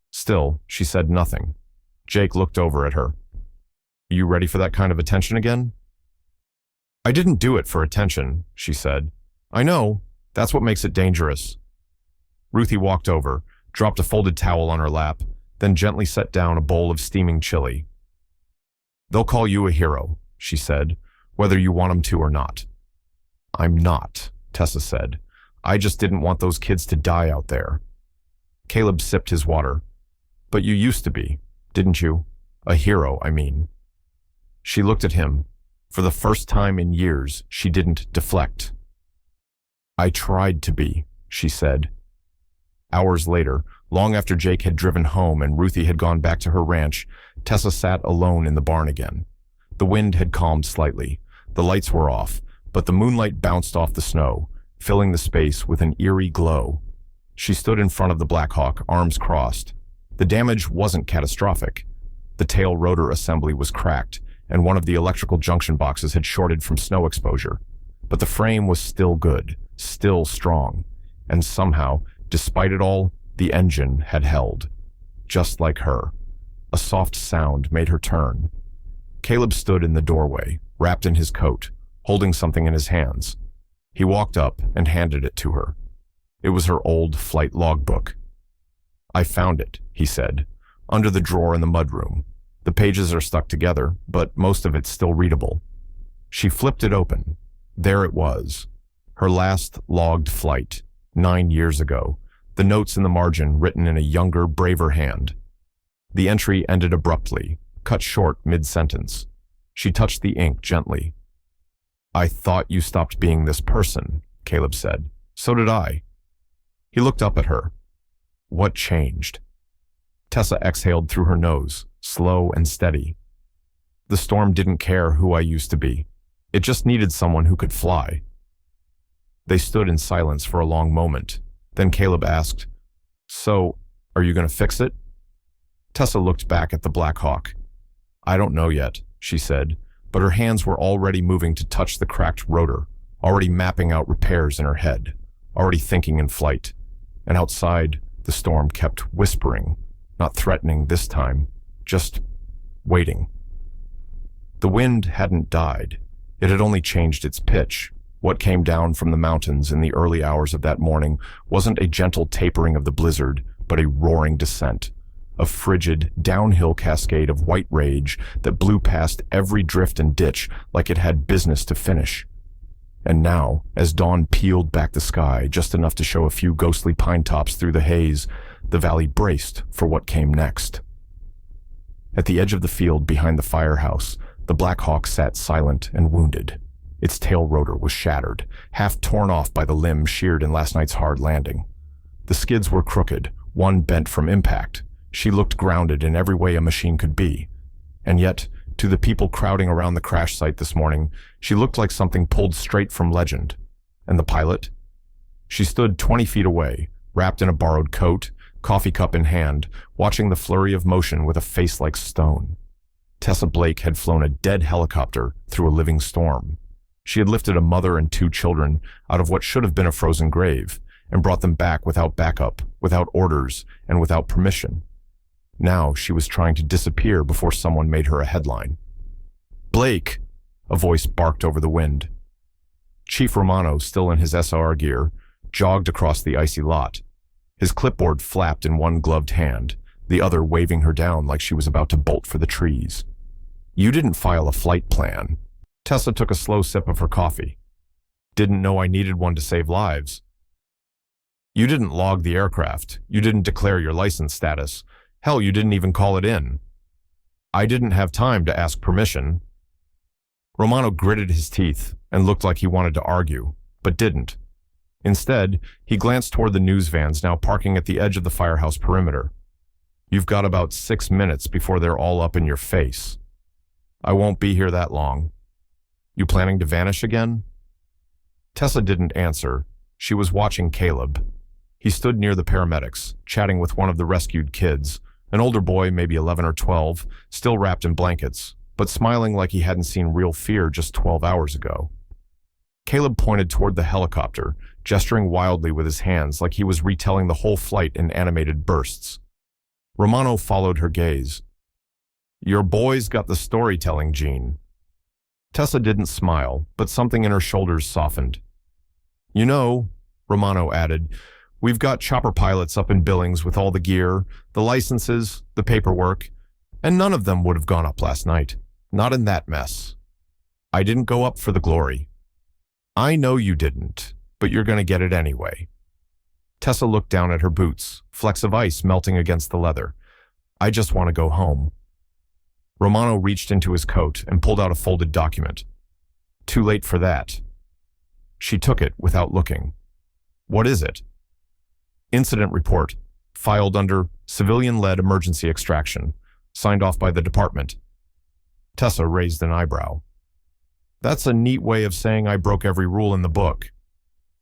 Still, she said nothing. Jake looked over at her. "You ready for that kind of attention again?" "I didn't do it for attention," she said. "I know. That's what makes it dangerous." Ruthie walked over, dropped a folded towel on her lap, then gently set down a bowl of steaming chili. "They'll call you a hero," she said, "whether you want them to or not." "I'm not," Tessa said. "I just didn't want those kids to die out there." Caleb sipped his water. "But you used to be, didn't you? A hero, I mean." She looked at him. For the first time in years, she didn't deflect. "I tried to be," she said. Hours later, long after Jake had driven home and Ruthie had gone back to her ranch, Tessa sat alone in the barn again. The wind had calmed slightly. The lights were off, but the moonlight bounced off the snow, filling the space with an eerie glow. She stood in front of the Black Hawk, arms crossed. The damage wasn't catastrophic. The tail rotor assembly was cracked, and one of the electrical junction boxes had shorted from snow exposure. But the frame was still good, still strong, and somehow, despite it all, the engine had held. Just like her. A soft sound made her turn. Caleb stood in the doorway, wrapped in his coat, holding something in his hands. He walked up and handed it to her. It was her old flight logbook. "I found it," he said, "under the drawer in the mudroom. The pages are stuck together, but most of it's still readable." She flipped it open. There it was. Her last logged flight, 9 years ago. The notes in the margin written in a younger, braver hand. The entry ended abruptly, cut short mid-sentence. She touched the ink gently. "I thought you stopped being this person," Caleb said. "So did I." He looked up at her. "What changed?" Tessa exhaled through her nose, slow and steady. "The storm didn't care who I used to be. It just needed someone who could fly." They stood in silence for a long moment. Then Caleb asked, "So, are you going to fix it?" Tessa looked back at the Black Hawk. "I don't know yet," she said, but her hands were already moving to touch the cracked rotor, already mapping out repairs in her head, already thinking in flight. And outside, the storm kept whispering, not threatening this time, just waiting. The wind hadn't died. It had only changed its pitch. What came down from the mountains in the early hours of that morning wasn't a gentle tapering of the blizzard, but a roaring descent, a frigid, downhill cascade of white rage that blew past every drift and ditch like it had business to finish. And now, as dawn peeled back the sky, just enough to show a few ghostly pine tops through the haze, the valley braced for what came next. At the edge of the field behind the firehouse, the Black Hawk sat silent and wounded. Its tail rotor was shattered, half torn off by the limb sheared in last night's hard landing. The skids were crooked, one bent from impact. She looked grounded in every way a machine could be. And yet, to the people crowding around the crash site this morning, she looked like something pulled straight from legend. And the pilot? She stood 20 feet away, wrapped in a borrowed coat, coffee cup in hand, watching the flurry of motion with a face like stone. Tessa Blake had flown a dead helicopter through a living storm. She had lifted a mother and 2 children out of what should have been a frozen grave and brought them back without backup, without orders, and without permission. Now she was trying to disappear before someone made her a headline. "Blake!" a voice barked over the wind. Chief Romano, still in his SR gear, jogged across the icy lot. His clipboard flapped in one gloved hand, the other waving her down like she was about to bolt for the trees. "You didn't file a flight plan." Tessa took a slow sip of her coffee. "Didn't know I needed one to save lives." "You didn't log the aircraft. You didn't declare your license status. Hell, you didn't even call it in." "I didn't have time to ask permission." Romano gritted his teeth and looked like he wanted to argue, but didn't. Instead, he glanced toward the news vans now parking at the edge of the firehouse perimeter. "You've got about 6 minutes before they're all up in your face." "I won't be here that long." "You planning to vanish again?" Tessa didn't answer. She was watching Caleb. He stood near the paramedics, chatting with one of the rescued kids, an older boy, maybe 11 or 12, still wrapped in blankets, but smiling like he hadn't seen real fear just 12 hours ago. Caleb pointed toward the helicopter, gesturing wildly with his hands like he was retelling the whole flight in animated bursts. Romano followed her gaze. "Your boy's got the storytelling gene." Tessa didn't smile, but something in her shoulders softened. "You know," Romano added, "we've got chopper pilots up in Billings with all the gear, the licenses, the paperwork, and none of them would have gone up last night. Not in that mess. I didn't go up for the glory." "I know you didn't, but you're going to get it anyway." Tessa looked down at her boots, flecks of ice melting against the leather. "I just want to go home." Romano reached into his coat and pulled out a folded document. "Too late for that." She took it without looking. "What is it?" "Incident report, filed under civilian-led emergency extraction, signed off by the department." Tessa raised an eyebrow. "That's a neat way of saying I broke every rule in the book.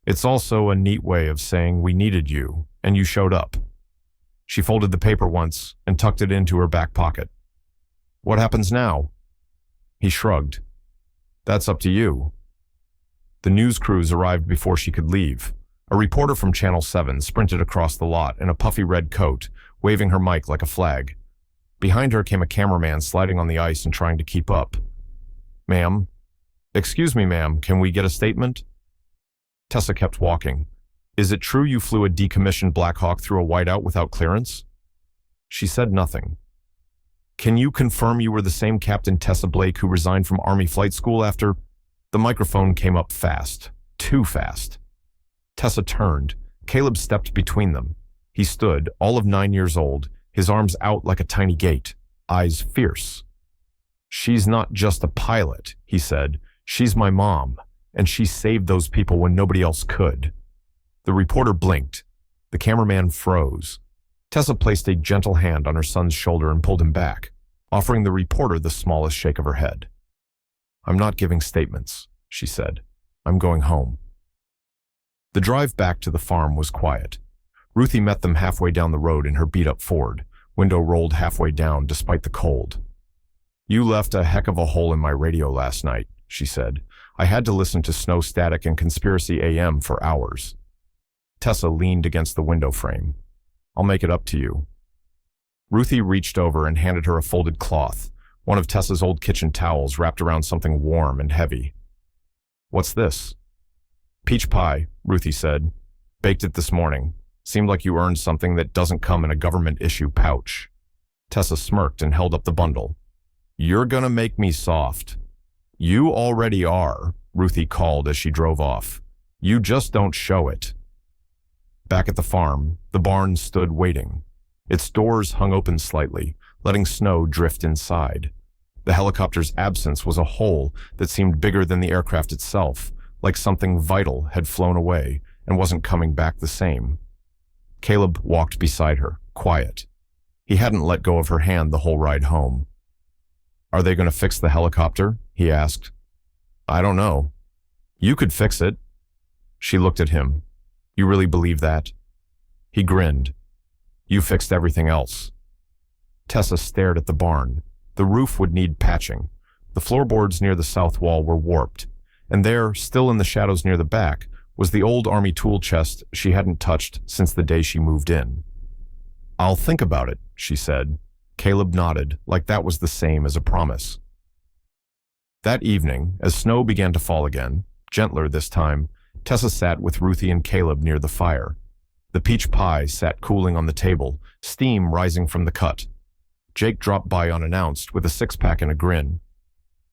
It's also a neat way of saying we needed you, and you showed up." She folded the paper once and tucked it into her back pocket. "What happens now?" He shrugged. "That's up to you." The news crews arrived before she could leave. A reporter from Channel 7 sprinted across the lot in a puffy red coat, waving her mic like a flag. Behind her came a cameraman sliding on the ice and trying to keep up. "Ma'am? Excuse me, ma'am, can we get a statement?" Tessa kept walking. "Is it true you flew a decommissioned Black Hawk through a whiteout without clearance?" She said nothing. "Can you confirm you were the same Captain Tessa Blake who resigned from Army Flight School after—" The microphone came up fast. Too fast. Tessa turned. Caleb stepped between them. He stood, all of 9 years old, his arms out like a tiny gate, eyes fierce. "She's not just a pilot," he said. "She's my mom, and she saved those people when nobody else could." The reporter blinked. The cameraman froze. Tessa placed a gentle hand on her son's shoulder and pulled him back, offering the reporter the smallest shake of her head. "I'm not giving statements," she said. "I'm going home." The drive back to the farm was quiet. Ruthie met them halfway down the road in her beat-up Ford, window rolled halfway down despite the cold. "You left a heck of a hole in my radio last night," she said. "I had to listen to Snow Static and Conspiracy AM for hours." Tessa leaned against the window frame. "I'll make it up to you." Ruthie reached over and handed her a folded cloth, one of Tessa's old kitchen towels wrapped around something warm and heavy. "What's this?" "Peach pie," Ruthie said. "Baked it this morning. Seemed like you earned something that doesn't come in a government-issue pouch." Tessa smirked and held up the bundle. "You're gonna make me soft." "You already are," Ruthie called as she drove off. "You just don't show it." Back at the farm, the barn stood waiting. Its doors hung open slightly, letting snow drift inside. The helicopter's absence was a hole that seemed bigger than the aircraft itself, like something vital had flown away and wasn't coming back the same. Caleb walked beside her, quiet. He hadn't let go of her hand the whole ride home. "Are they going to fix the helicopter?" he asked. "I don't know." "You could fix it." She looked at him. "You really believe that?" He grinned. "You fixed everything else." Tessa stared at the barn. The roof would need patching. The floorboards near the south wall were warped, and there, still in the shadows near the back, was the old army tool chest she hadn't touched since the day she moved in. "I'll think about it," she said. Caleb nodded, like that was the same as a promise. That evening, as snow began to fall again, gentler this time, Tessa sat with Ruthie and Caleb near the fire. The peach pie sat cooling on the table, steam rising from the cut. Jake dropped by unannounced with a six-pack and a grin.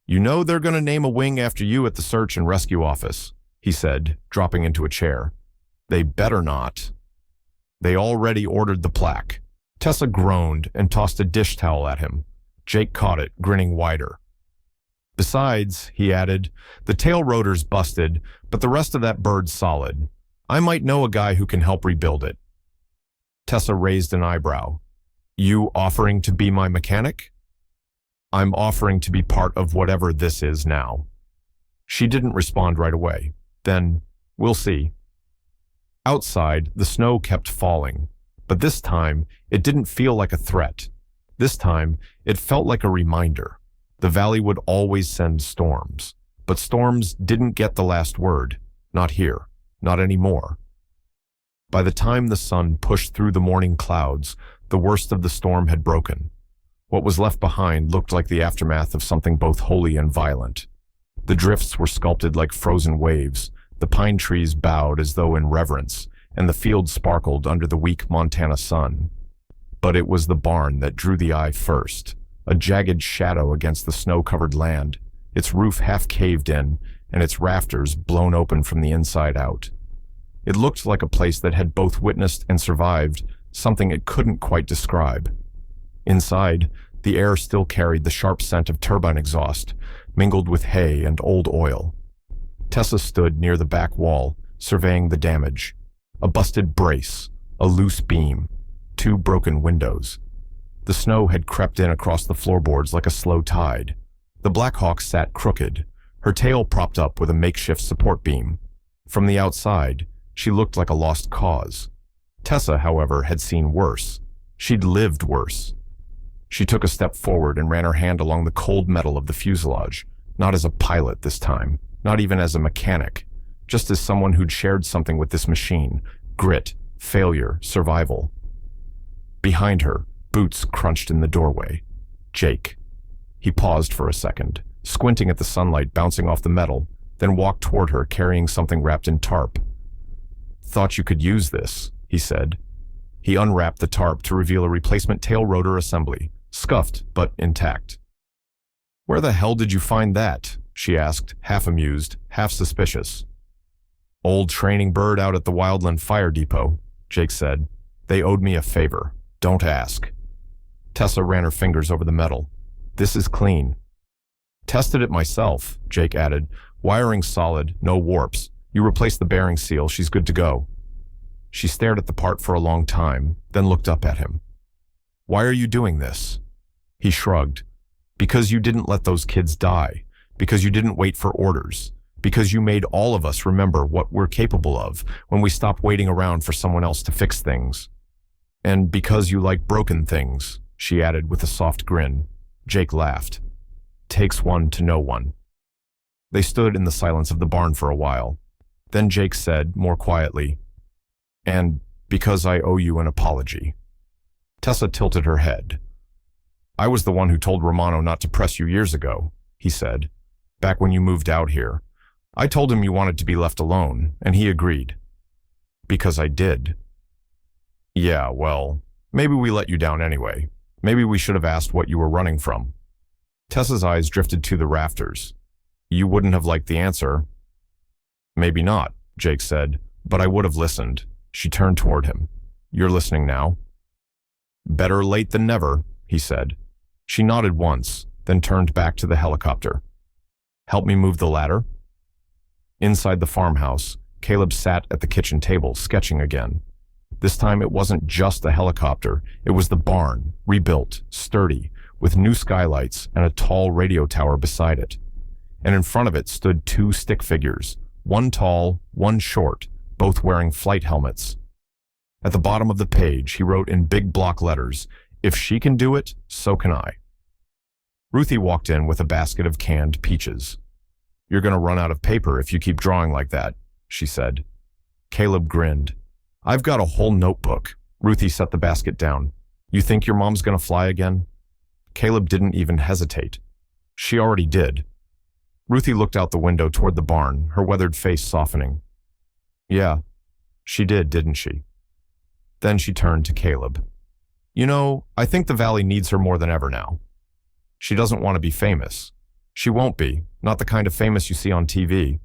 "You know they're going to name a wing after you at the search and rescue office," he said, dropping into a chair. "They better not." "They already ordered the plaque." Tessa groaned and tossed a dish towel at him. Jake caught it, grinning wider. "Besides," he added, "the tail rotor's busted, but the rest of that bird's solid. I might know a guy who can help rebuild it." Tessa raised an eyebrow. "You offering to be my mechanic?" "I'm offering to be part of whatever this is now." She didn't respond right away. Then, "We'll see." Outside, the snow kept falling, but this time, it didn't feel like a threat. This time, it felt like a reminder. The valley would always send storms, but storms didn't get the last word. Not here. Not anymore. By the time the sun pushed through the morning clouds, the worst of the storm had broken. What was left behind looked like the aftermath of something both holy and violent. The drifts were sculpted like frozen waves, the pine trees bowed as though in reverence, and the fields sparkled under the weak Montana sun. But it was the barn that drew the eye first, a jagged shadow against the snow-covered land, its roof half caved in, and its rafters blown open from the inside out. It looked like a place that had both witnessed and survived something it couldn't quite describe. Inside, the air still carried the sharp scent of turbine exhaust, mingled with hay and old oil. Tessa stood near the back wall, surveying the damage. A busted brace, a loose beam, 2 broken windows. The snow had crept in across the floorboards like a slow tide. The Black Hawk sat crooked, her tail propped up with a makeshift support beam. From the outside, she looked like a lost cause. Tessa, however, had seen worse. She'd lived worse. She took a step forward and ran her hand along the cold metal of the fuselage, not as a pilot this time, not even as a mechanic, just as someone who'd shared something with this machine: grit, failure, survival. Behind her, boots crunched in the doorway. Jake. He paused for a second, squinting at the sunlight bouncing off the metal, then walked toward her carrying something wrapped in tarp. "Thought you could use this," he said. He unwrapped the tarp to reveal a replacement tail rotor assembly, scuffed but intact. "Where the hell did you find that?" she asked, half amused, half suspicious. "Old training bird out at the Wildland Fire Depot," Jake said. "They owed me a favor. Don't ask." Tessa ran her fingers over the metal. This is clean. Tested it myself, Jake added. Wiring solid, no warps. You replace the bearing seal, she's good to go. She stared at the part for a long time, then looked up at him. Why are you doing this? He shrugged. Because you didn't let those kids die. Because you didn't wait for orders. Because you made all of us remember what we're capable of when we stop waiting around for someone else to fix things. And because you like broken things, she added with a soft grin. Jake laughed. Takes one to know one. They stood in the silence of the barn for a while. Then Jake said, more quietly, and because I owe you an apology. Tessa tilted her head. I was the one who told Romano not to press you years ago, he said, back when you moved out here. I told him you wanted to be left alone, and he agreed. Because I did. Yeah, well, maybe we let you down anyway. Maybe we should have asked what you were running from. Tessa's eyes drifted to the rafters. You wouldn't have liked the answer. Maybe not, Jake said, but I would have listened. She turned toward him. You're listening now? Better late than never, he said. She nodded once, then turned back to the helicopter. Help me move the ladder? Inside the farmhouse, Caleb sat at the kitchen table, sketching again. This time it wasn't just the helicopter, it was the barn, rebuilt, sturdy, with new skylights and a tall radio tower beside it. And in front of it stood two stick figures, one tall, one short, both wearing flight helmets. At the bottom of the page, he wrote in big block letters, "If she can do it, so can I." Ruthie walked in with a basket of canned peaches. You're going to run out of paper if you keep drawing like that, she said. Caleb grinned. I've got a whole notebook. Ruthie set the basket down. You think your mom's going to fly again? Caleb didn't even hesitate. She already did. Ruthie looked out the window toward the barn, her weathered face softening. Yeah, she did, didn't she? Then she turned to Caleb. You know, I think the valley needs her more than ever now. She doesn't want to be famous. She won't be, not the kind of famous you see on TV.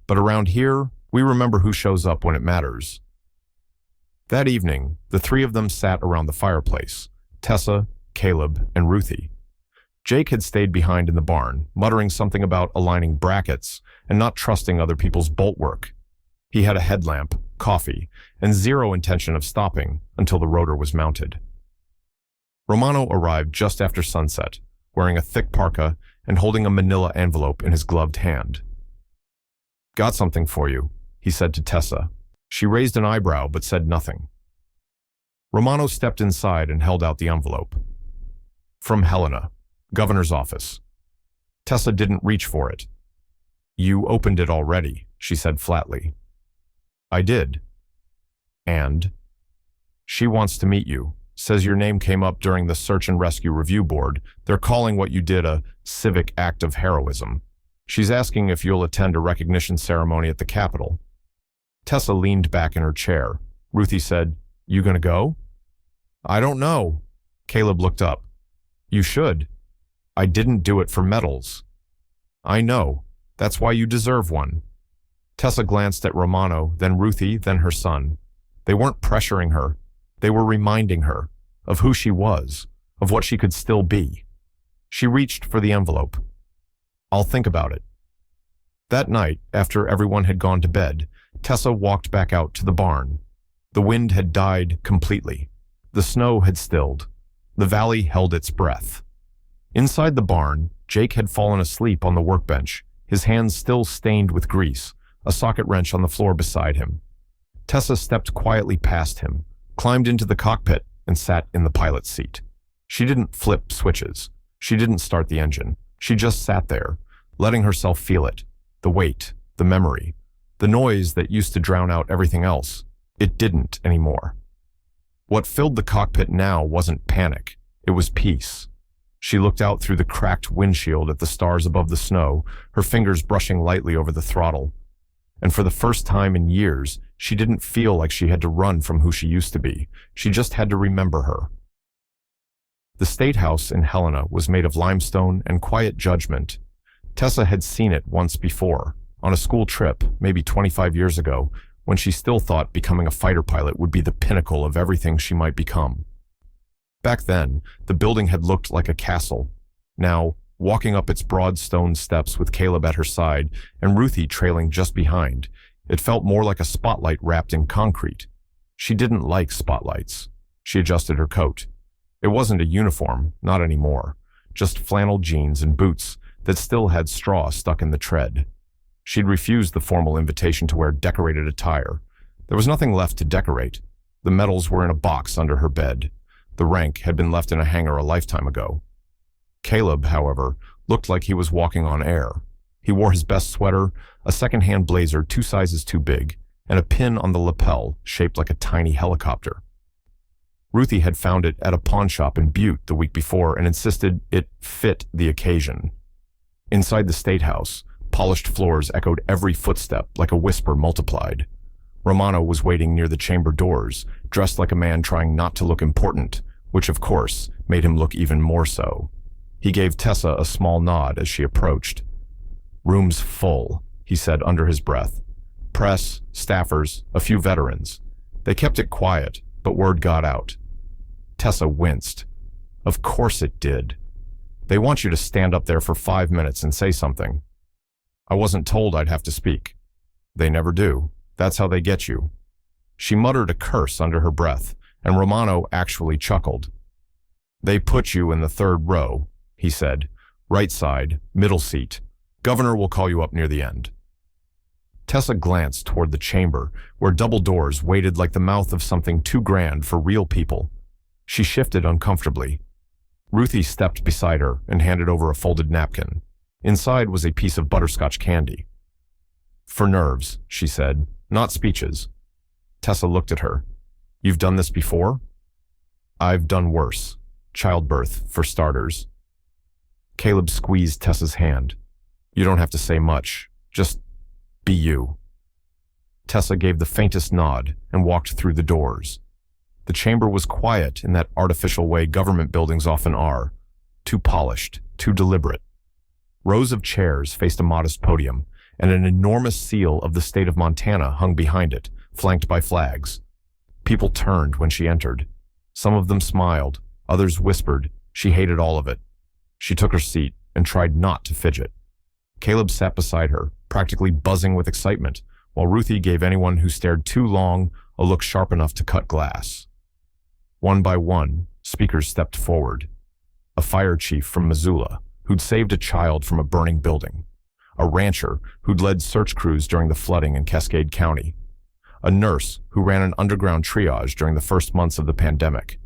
But around here, we remember who shows up when it matters. That evening, the three of them sat around the fireplace, Tessa, Caleb, and Ruthie. Jake had stayed behind in the barn, muttering something about aligning brackets and not trusting other people's bolt work. He had a headlamp, coffee, and zero intention of stopping until the rotor was mounted. Romano arrived just after sunset, wearing a thick parka and holding a manila envelope in his gloved hand. Got something for you, he said to Tessa. She raised an eyebrow but said nothing. Romano stepped inside and held out the envelope. From Helena, governor's office. Tessa didn't reach for it. You opened it already, she said flatly. I did. And? She wants to meet you. Says your name came up during the Search and Rescue Review Board. They're calling what you did a civic act of heroism. She's asking if you'll attend a recognition ceremony at the Capitol. Tessa leaned back in her chair. Ruthie said, You gonna go? I don't know. Caleb looked up. You should. I didn't do it for medals. I know. That's why you deserve one. Tessa glanced at Romano, then Ruthie, then her son. They weren't pressuring her. They were reminding her of who she was, of what she could still be. She reached for the envelope. I'll think about it. That night, after everyone had gone to bed, Tessa walked back out to the barn. The wind had died completely. The snow had stilled. The valley held its breath. Inside the barn, Jake had fallen asleep on the workbench, his hands still stained with grease, a socket wrench on the floor beside him. Tessa stepped quietly past him, climbed into the cockpit, and sat in the pilot's seat. She didn't flip switches. She didn't start the engine. She just sat there, letting herself feel it, the weight, the memory, the noise that used to drown out everything else. It didn't anymore. What filled the cockpit now wasn't panic. It was peace. She looked out through the cracked windshield at the stars above the snow, her fingers brushing lightly over the throttle. And for the first time in years, she didn't feel like she had to run from who she used to be. She just had to remember her. The State House in Helena was made of limestone and quiet judgment. Tessa had seen it once before, on a school trip, maybe 25 years ago, when she still thought becoming a fighter pilot would be the pinnacle of everything she might become. Back then, the building had looked like a castle. Now, walking up its broad stone steps with Caleb at her side and Ruthie trailing just behind, it felt more like a spotlight wrapped in concrete. She didn't like spotlights. She adjusted her coat. It wasn't a uniform, not anymore, just flannel jeans and boots that still had straw stuck in the tread. She'd refused the formal invitation to wear decorated attire. There was nothing left to decorate. The medals were in a box under her bed. The rank had been left in a hanger a lifetime ago. Caleb, however, looked like he was walking on air. He wore his best sweater, a second-hand blazer 2 sizes too big, and a pin on the lapel shaped like a tiny helicopter. Ruthie had found it at a pawn shop in Butte the week before and insisted it fit the occasion. Inside the State House, polished floors echoed every footstep like a whisper multiplied. Romano was waiting near the chamber doors, dressed like a man trying not to look important, which of course made him look even more so. He gave Tessa a small nod as she approached. "Room's full," he said under his breath. "Press, staffers, a few veterans. They kept it quiet, but word got out." Tessa winced. Of course it did. "They want you to stand up there for 5 minutes and say something." "I wasn't told I'd have to speak." "They never do. That's how they get you." She muttered a curse under her breath, and Romano actually chuckled. "They put you in the 3rd row," he said. "Right side, middle seat. Governor will call you up near the end." Tessa glanced toward the chamber, where double doors waited like the mouth of something too grand for real people. She shifted uncomfortably. Ruthie stepped beside her and handed over a folded napkin. Inside was a piece of butterscotch candy. "For nerves," she said, "not speeches." Tessa looked at her. "You've done this before?" "I've done worse. Childbirth, for starters." Caleb squeezed Tessa's hand. "You don't have to say much. Just be you." Tessa gave the faintest nod and walked through the doors. The chamber was quiet in that artificial way government buildings often are. Too polished, too deliberate. Rows of chairs faced a modest podium, and an enormous seal of the state of Montana hung behind it, flanked by flags. People turned when she entered. Some of them smiled, others whispered. She hated all of it. She took her seat and tried not to fidget. Caleb sat beside her, practically buzzing with excitement, while Ruthie gave anyone who stared too long a look sharp enough to cut glass. One by one, speakers stepped forward. A fire chief from Missoula, who'd saved a child from a burning building. A rancher who'd led search crews during the flooding in Cascade County. A nurse who ran an underground triage during the first months of the pandemic.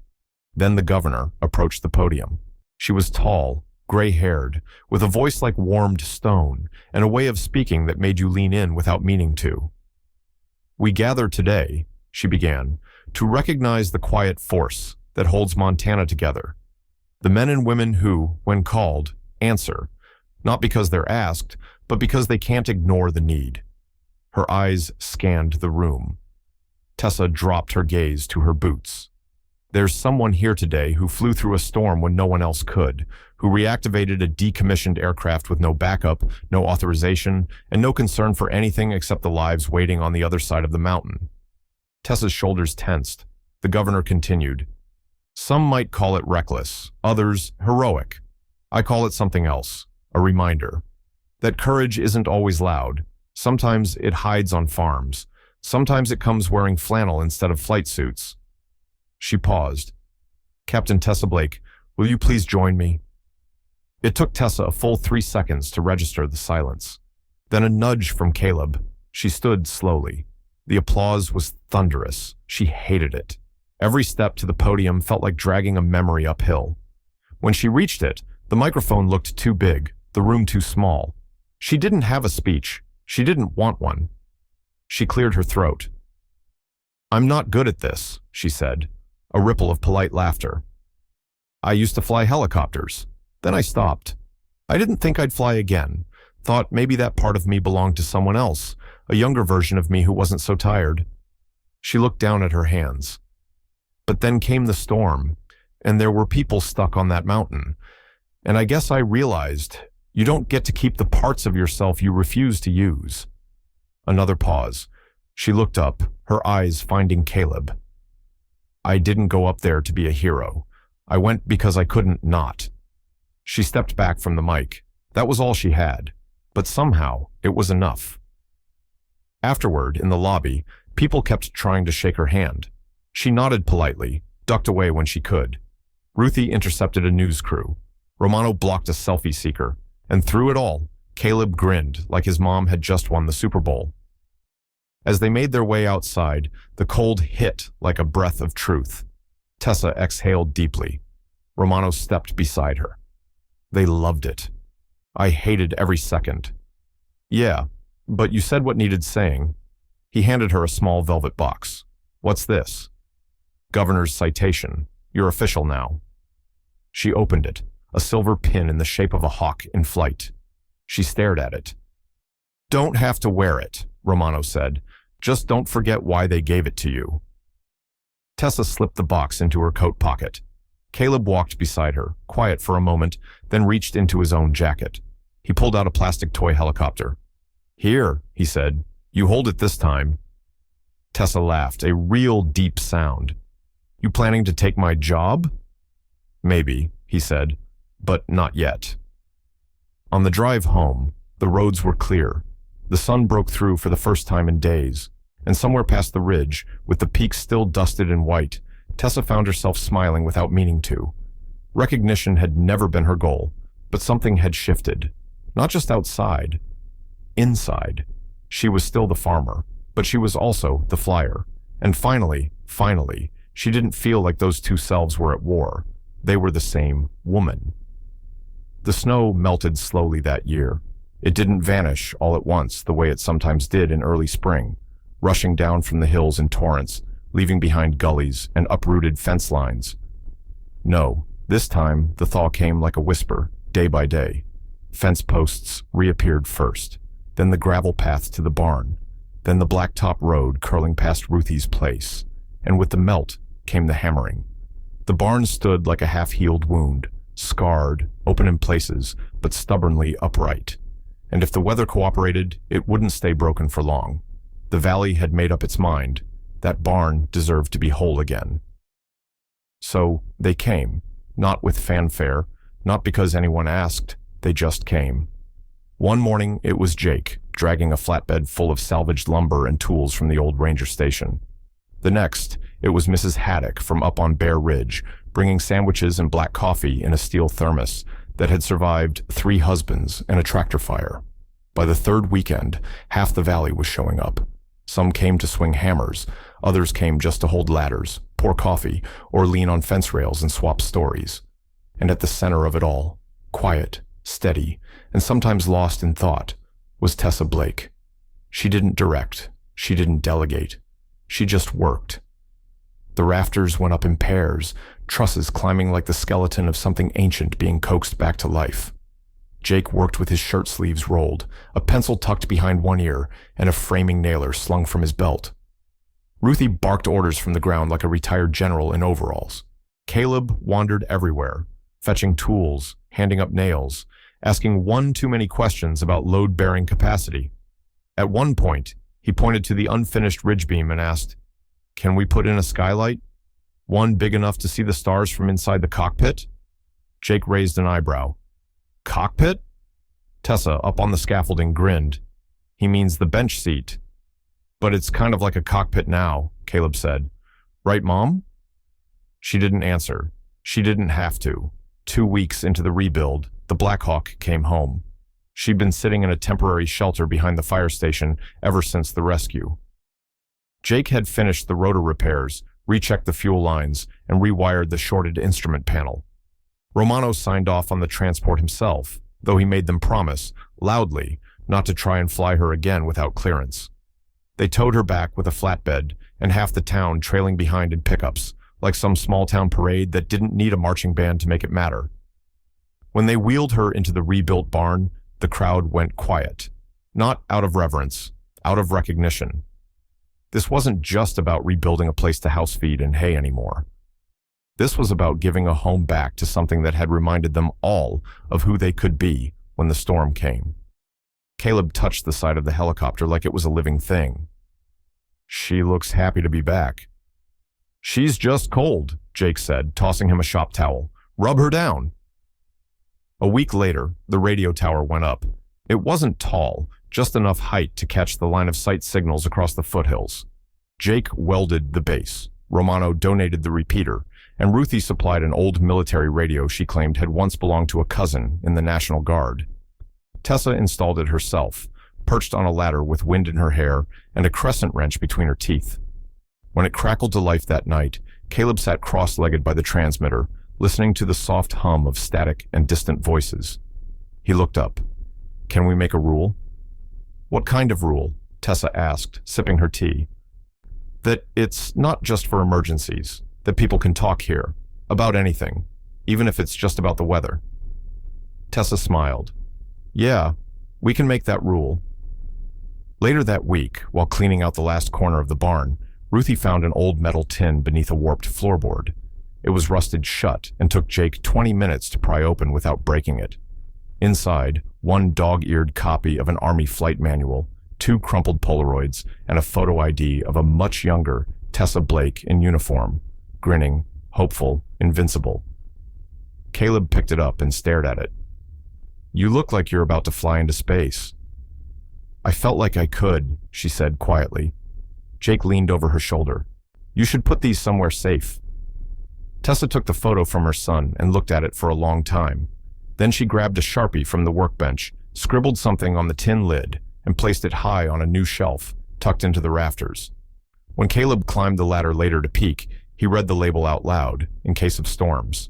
Then the governor approached the podium. She was tall, gray-haired, with a voice like warmed stone, and a way of speaking that made you lean in without meaning to. "We gather today," she began, "to recognize the quiet force that holds Montana together. The men and women who, when called, answer, not because they're asked, but because they can't ignore the need." Her eyes scanned the room. Tessa dropped her gaze to her boots. "There's someone here today who flew through a storm when no one else could, who reactivated a decommissioned aircraft with no backup, no authorization, and no concern for anything except the lives waiting on the other side of the mountain." Tessa's shoulders tensed. The governor continued. "Some might call it reckless, others heroic. I call it something else, a reminder. That courage isn't always loud. Sometimes it hides on farms. Sometimes it comes wearing flannel instead of flight suits." She paused. "Captain Tessa Blake, will you please join me?" It took Tessa a full 3 seconds to register the silence. Then a nudge from Caleb. She stood slowly. The applause was thunderous. She hated it. Every step to the podium felt like dragging a memory uphill. When she reached it, the microphone looked too big, the room too small. She didn't have a speech. She didn't want one. She cleared her throat. "I'm not good at this," she said, a ripple of polite laughter. "I used to fly helicopters. Then I stopped. I didn't think I'd fly again. Thought maybe that part of me belonged to someone else, a younger version of me who wasn't so tired." She looked down at her hands. "But then came the storm, and there were people stuck on that mountain. And I guess I realized you don't get to keep the parts of yourself you refuse to use." Another pause. She looked up, her eyes finding Caleb. "I didn't go up there to be a hero. I went because I couldn't not. She stepped back from the mic. That was all she had, but somehow it was enough. Afterward, in the lobby, people kept trying to shake her hand. She nodded politely, ducked away when she could. Ruthie intercepted a news crew. Romano blocked a selfie seeker, and through it all, Caleb grinned like his mom had just won the Super Bowl. As they made their way outside, the cold hit like a breath of truth. Tessa exhaled deeply. Romano stepped beside her. They loved it. I hated every second. Yeah, but you said what needed saying. He handed her a small velvet box. What's this? Governor's citation. You're official now. She opened it, a silver pin in the shape of a hawk in flight. She stared at it. Don't have to wear it, Romano said. Just don't forget why they gave it to you. Tessa slipped the box into her coat pocket. Caleb walked beside her, quiet for a moment, then reached into his own jacket. He pulled out a plastic toy helicopter. Here, he said. You hold it this time. Tessa laughed, a real deep sound. You planning to take my job? Maybe, he said, but not yet. On the drive home, the roads were clear. The sun broke through for the first time in days, and somewhere past the ridge, with the peaks still dusted in white, Tessa found herself smiling without meaning to. Recognition had never been her goal, but something had shifted. Not just outside, inside. She was still the farmer, but she was also the flyer. And finally, she didn't feel like those two selves were at war. They were the same woman. The snow melted slowly that year. It didn't vanish all at once the way it sometimes did in early spring, rushing down from the hills in torrents, leaving behind gullies and uprooted fence lines. No, this time the thaw came like a whisper, day by day. Fence posts reappeared first, then the gravel path to the barn, then the blacktop road curling past Ruthie's place, and with the melt came the hammering. The barn stood like a half-healed wound, scarred, open in places, but stubbornly upright. And if the weather cooperated, it wouldn't stay broken for long. The valley had made up its mind. That barn deserved to be whole again. So they came, not with fanfare, not because anyone asked, they just came. One morning it was Jake, dragging a flatbed full of salvaged lumber and tools from the old ranger station. The next, it was Mrs. Haddock from up on Bear Ridge, bringing sandwiches and black coffee in a steel thermos that had survived 3 husbands and a tractor fire. By the third weekend, half the valley was showing up. Some came to swing hammers, others came just to hold ladders, pour coffee, or lean on fence rails and swap stories. And at the center of it all, quiet, steady, and sometimes lost in thought, was Tessa Blake. She didn't direct, she didn't delegate, she just worked. The rafters went up in pairs, trusses climbing like the skeleton of something ancient being coaxed back to life. Jake worked with his shirt sleeves rolled, a pencil tucked behind one ear, and a framing nailer slung from his belt. Ruthie barked orders from the ground like a retired general in overalls. Caleb wandered everywhere, fetching tools, handing up nails, asking one too many questions about load-bearing capacity. At one point, he pointed to the unfinished ridge beam and asked, "Can we put in a skylight? One big enough to see the stars from inside the cockpit?" Jake raised an eyebrow. Cockpit? Tessa, up on the scaffolding, grinned. He means the bench seat. But it's kind of like a cockpit now, Caleb said. Right, Mom? She didn't answer. She didn't have to. 2 weeks into the rebuild, the Black Hawk came home. She'd been sitting in a temporary shelter behind the fire station ever since the rescue. Jake had finished the rotor repairs, rechecked the fuel lines, and rewired the shorted instrument panel. Romano signed off on the transport himself, though he made them promise, loudly, not to try and fly her again without clearance. They towed her back with a flatbed, and half the town trailing behind in pickups, like some small-town parade that didn't need a marching band to make it matter. When they wheeled her into the rebuilt barn, the crowd went quiet. Not out of reverence, out of recognition. This wasn't just about rebuilding a place to house feed and hay anymore. This was about giving a home back to something that had reminded them all of who they could be when the storm came. Caleb touched the side of the helicopter like it was a living thing. She looks happy to be back. She's just cold, Jake said, tossing him a shop towel. "Rub her down." A week later, the radio tower went up. It wasn't tall, just enough height to catch the line of sight signals across the foothills. Jake welded the base. Romano donated the repeater, and Ruthie supplied an old military radio she claimed had once belonged to a cousin in the National Guard. Tessa installed it herself, perched on a ladder with wind in her hair and a crescent wrench between her teeth. When it crackled to life that night, Caleb sat cross-legged by the transmitter, listening to the soft hum of static and distant voices. He looked up. "Can we make a rule?" "What kind of rule?" Tessa asked, sipping her tea. "That it's not just for emergencies, that people can talk here, about anything, even if it's just about the weather." Tessa smiled. "Yeah, we can make that rule." Later that week, while cleaning out the last corner of the barn, Ruthie found an old metal tin beneath a warped floorboard. It was rusted shut and took Jake 20 minutes to pry open without breaking it. Inside, one dog-eared copy of an Army flight manual, 2 crumpled Polaroids, and a photo ID of a much younger Tessa Blake in uniform, grinning, hopeful, invincible. Caleb picked it up and stared at it. "You look like you're about to fly into space." "I felt like I could," she said quietly. Jake leaned over her shoulder. "You should put these somewhere safe." Tessa took the photo from her son and looked at it for a long time. Then she grabbed a Sharpie from the workbench, scribbled something on the tin lid, and placed it high on a new shelf, tucked into the rafters. When Caleb climbed the ladder later to peek, he read the label out loud, in case of storms.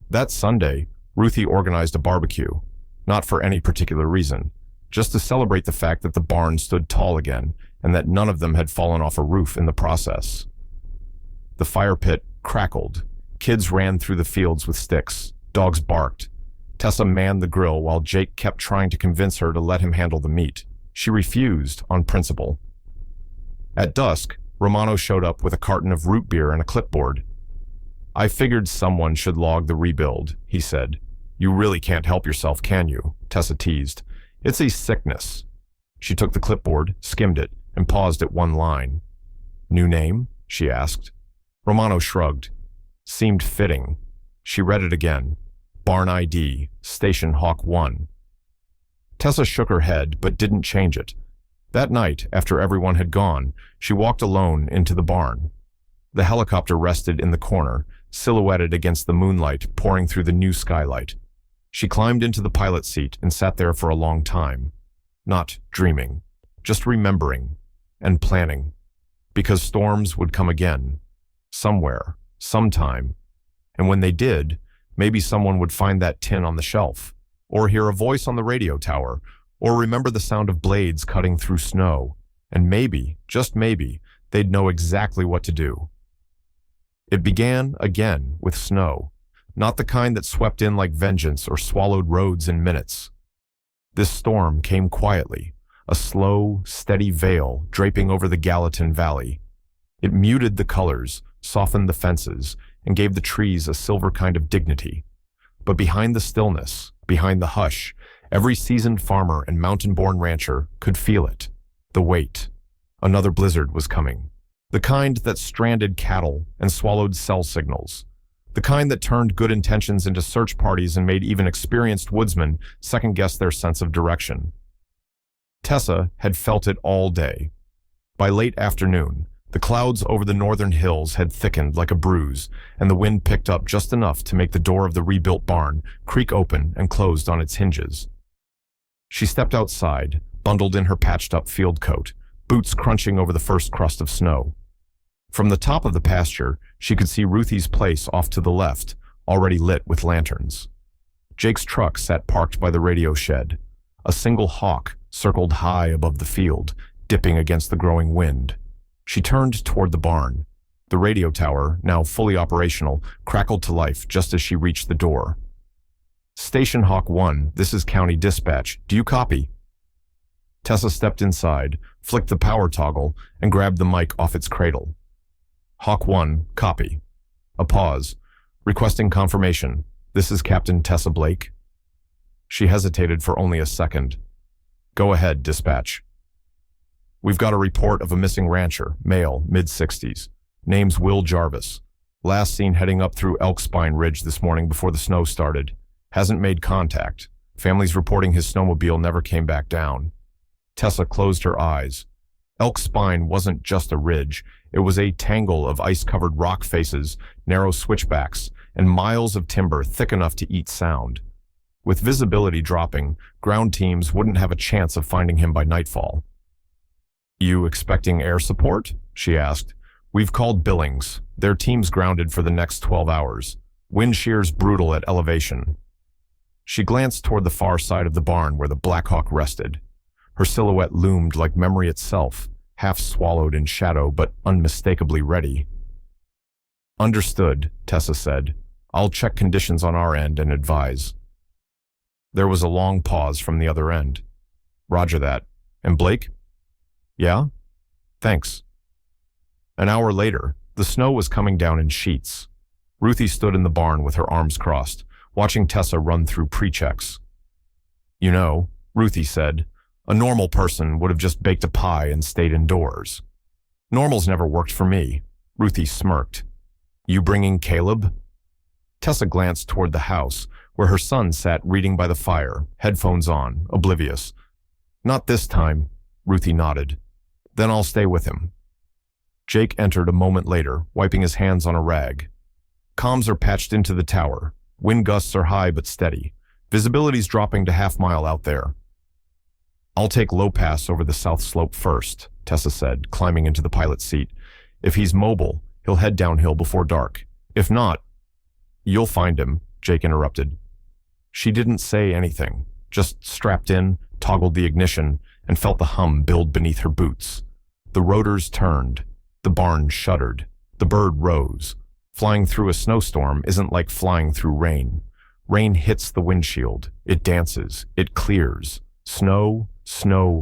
That Sunday, Ruthie organized a barbecue, not for any particular reason, just to celebrate the fact that the barn stood tall again and that none of them had fallen off a roof in the process. The fire pit crackled. Kids ran through the fields with sticks. Dogs barked. Tessa manned the grill while Jake kept trying to convince her to let him handle the meat. She refused on principle. At dusk, Romano showed up with a carton of root beer and a clipboard. "I figured someone should log the rebuild," he said. "You really can't help yourself, can you?" Tessa teased. "It's a sickness." She took the clipboard, skimmed it, and paused at one line. "New name?" she asked. Romano shrugged. Seemed fitting. She read it again. Barn ID, Station Hawk 1. Tessa shook her head, but didn't change it. That night, after everyone had gone, she walked alone into the barn. The helicopter rested in the corner, silhouetted against the moonlight pouring through the new skylight. She climbed into the pilot seat and sat there for a long time. Not dreaming, just remembering and planning. Because storms would come again. Somewhere, sometime. And when they did, maybe someone would find that tin on the shelf, or hear a voice on the radio tower, or remember the sound of blades cutting through snow. And maybe, just maybe, they'd know exactly what to do. It began, again, with snow. Not the kind that swept in like vengeance or swallowed roads in minutes. This storm came quietly, a slow, steady veil draping over the Gallatin Valley. It muted the colors, softened the fences, and gave the trees a silver kind of dignity. But behind the stillness, behind the hush, every seasoned farmer and mountain-born rancher could feel it. The weight. Another blizzard was coming. The kind that stranded cattle and swallowed cell signals. The kind that turned good intentions into search parties and made even experienced woodsmen second-guess their sense of direction. Tessa had felt it all day. By late afternoon, the clouds over the northern hills had thickened like a bruise, and the wind picked up just enough to make the door of the rebuilt barn creak open and closed on its hinges. She stepped outside, bundled in her patched-up field coat, boots crunching over the first crust of snow. From the top of the pasture, she could see Ruthie's place off to the left, already lit with lanterns. Jake's truck sat parked by the radio shed. A single hawk circled high above the field, dipping against the growing wind. She turned toward the barn. The radio tower, now fully operational, crackled to life just as she reached the door. "Station Hawk 1, this is County Dispatch. Do you copy?" Tessa stepped inside, flicked the power toggle, and grabbed the mic off its cradle. "Hawk 1, copy." A pause. "Requesting confirmation. This is Captain Tessa Blake." She hesitated for only a second. "Go ahead, dispatch." "We've got a report of a missing rancher, male, mid-60s. Name's Will Jarvis. Last seen heading up through Elk Spine Ridge this morning before the snow started. Hasn't made contact. Families reporting his snowmobile never came back down. Tessa closed her eyes. Elk Spine wasn't just a ridge. It was a tangle of ice-covered rock faces, narrow switchbacks, and miles of timber thick enough to eat sound. With visibility dropping, ground teams wouldn't have a chance of finding him by nightfall. "You expecting air support?" she asked. "We've called Billings. Their team's grounded for the next 12 hours. Wind shear's brutal at elevation." She glanced toward the far side of the barn where the Blackhawk rested. Her silhouette loomed like memory itself, half swallowed in shadow but unmistakably ready. "Understood," Tessa said. "I'll check conditions on our end and advise." There was a long pause from the other end. "Roger that. And Blake?" "Yeah? Thanks." An hour later, the snow was coming down in sheets. Ruthie stood in the barn with her arms crossed, watching Tessa run through pre-checks. "You know," Ruthie said, "a normal person would have just baked a pie and stayed indoors. Normal's never worked for me." Ruthie smirked. "You bringing Caleb?" Tessa glanced toward the house, where her son sat reading by the fire, headphones on, oblivious. "Not this time," Ruthie nodded. "Then I'll stay with him." Jake entered a moment later, wiping his hands on a rag. Comms are patched into the tower. Wind gusts are high but steady. Visibility's dropping to half-mile out there. "I'll take low pass over the south slope first," Tessa said, climbing into the pilot's seat. "If he's mobile, he'll head downhill before dark. If not—" "You'll find him," Jake interrupted. She didn't say anything, just strapped in, toggled the ignition, and felt the hum build beneath her boots. The rotors turned. The barn shuddered. The bird rose. Flying through a snowstorm isn't like flying through rain. Rain hits the windshield. It dances. It clears. Snow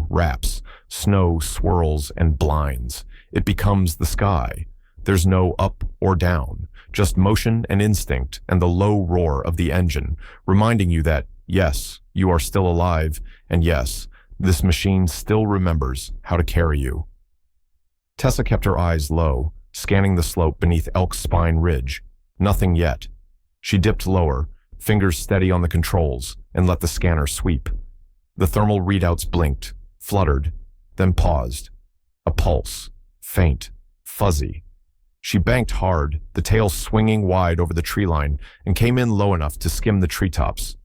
wraps. Snow swirls and blinds. It becomes the sky. There's no up or down, just motion and instinct and the low roar of the engine, reminding you that, yes, you are still alive, and yes, this machine still remembers how to carry you. Tessa kept her eyes low, scanning the slope beneath Elk Spine Ridge. Nothing yet. She dipped lower, fingers steady on the controls, and let the scanner sweep. The thermal readouts blinked, fluttered, then paused. A pulse, faint, fuzzy. She banked hard, the tail swinging wide over the tree line, and came in low enough to skim the treetops.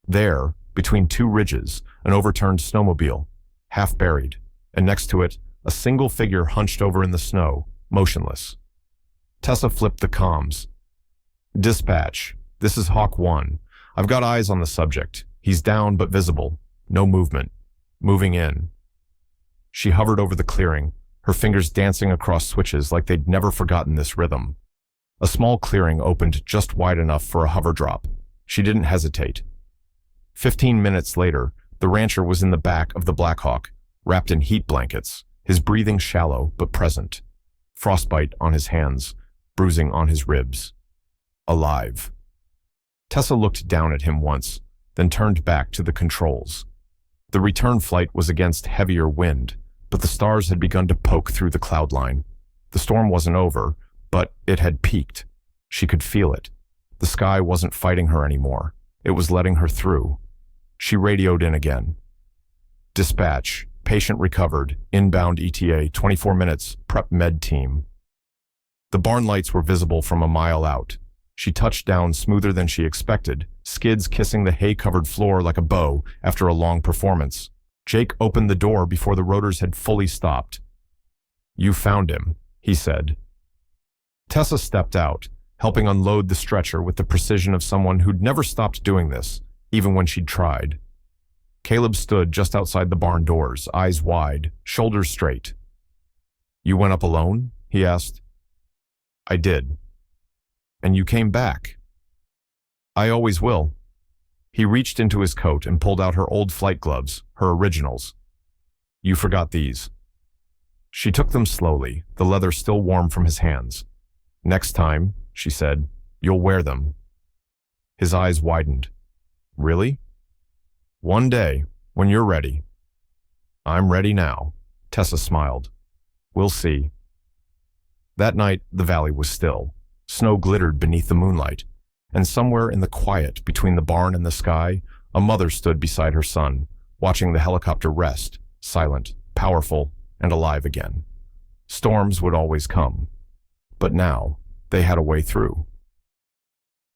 There, between two ridges, an overturned snowmobile, half buried, and next to it, a single figure hunched over in the snow, motionless. Tessa flipped the comms. "Dispatch, this is Hawk 1. I've got eyes on the subject. He's down but visible. No movement. Moving in." She hovered over the clearing, her fingers dancing across switches like they'd never forgotten this rhythm. A small clearing opened just wide enough for a hover drop. She didn't hesitate. 15 minutes later, the rancher was in the back of the Blackhawk, wrapped in heat blankets, his breathing shallow but present. Frostbite on his hands, bruising on his ribs. Alive. Tessa looked down at him once, then turned back to the controls. The return flight was against heavier wind, but the stars had begun to poke through the cloud line. The storm wasn't over, but it had peaked. She could feel it. The sky wasn't fighting her anymore. It was letting her through. She radioed in again. "Dispatch, patient recovered, inbound ETA, 24 minutes, prep med team." The barn lights were visible from a mile out. She touched down smoother than she expected, skids kissing the hay-covered floor like a bow after a long performance. Jake opened the door before the rotors had fully stopped. "You found him," he said. Tessa stepped out, helping unload the stretcher with the precision of someone who'd never stopped doing this, even when she'd tried. Caleb stood just outside the barn doors, eyes wide, shoulders straight. "You went up alone?" he asked. "I did." "And you came back?" "I always will." He reached into his coat and pulled out her old flight gloves, her originals. "You forgot these." She took them slowly, the leather still warm from his hands. "Next time," she said, "you'll wear them." His eyes widened. "Really?" "One day, when you're ready." "I'm ready now," Tessa smiled. "We'll see." That night, the valley was still. Snow glittered beneath the moonlight, and somewhere in the quiet between the barn and the sky, a mother stood beside her son, watching the helicopter rest, silent, powerful, and alive again. Storms would always come, but now they had a way through.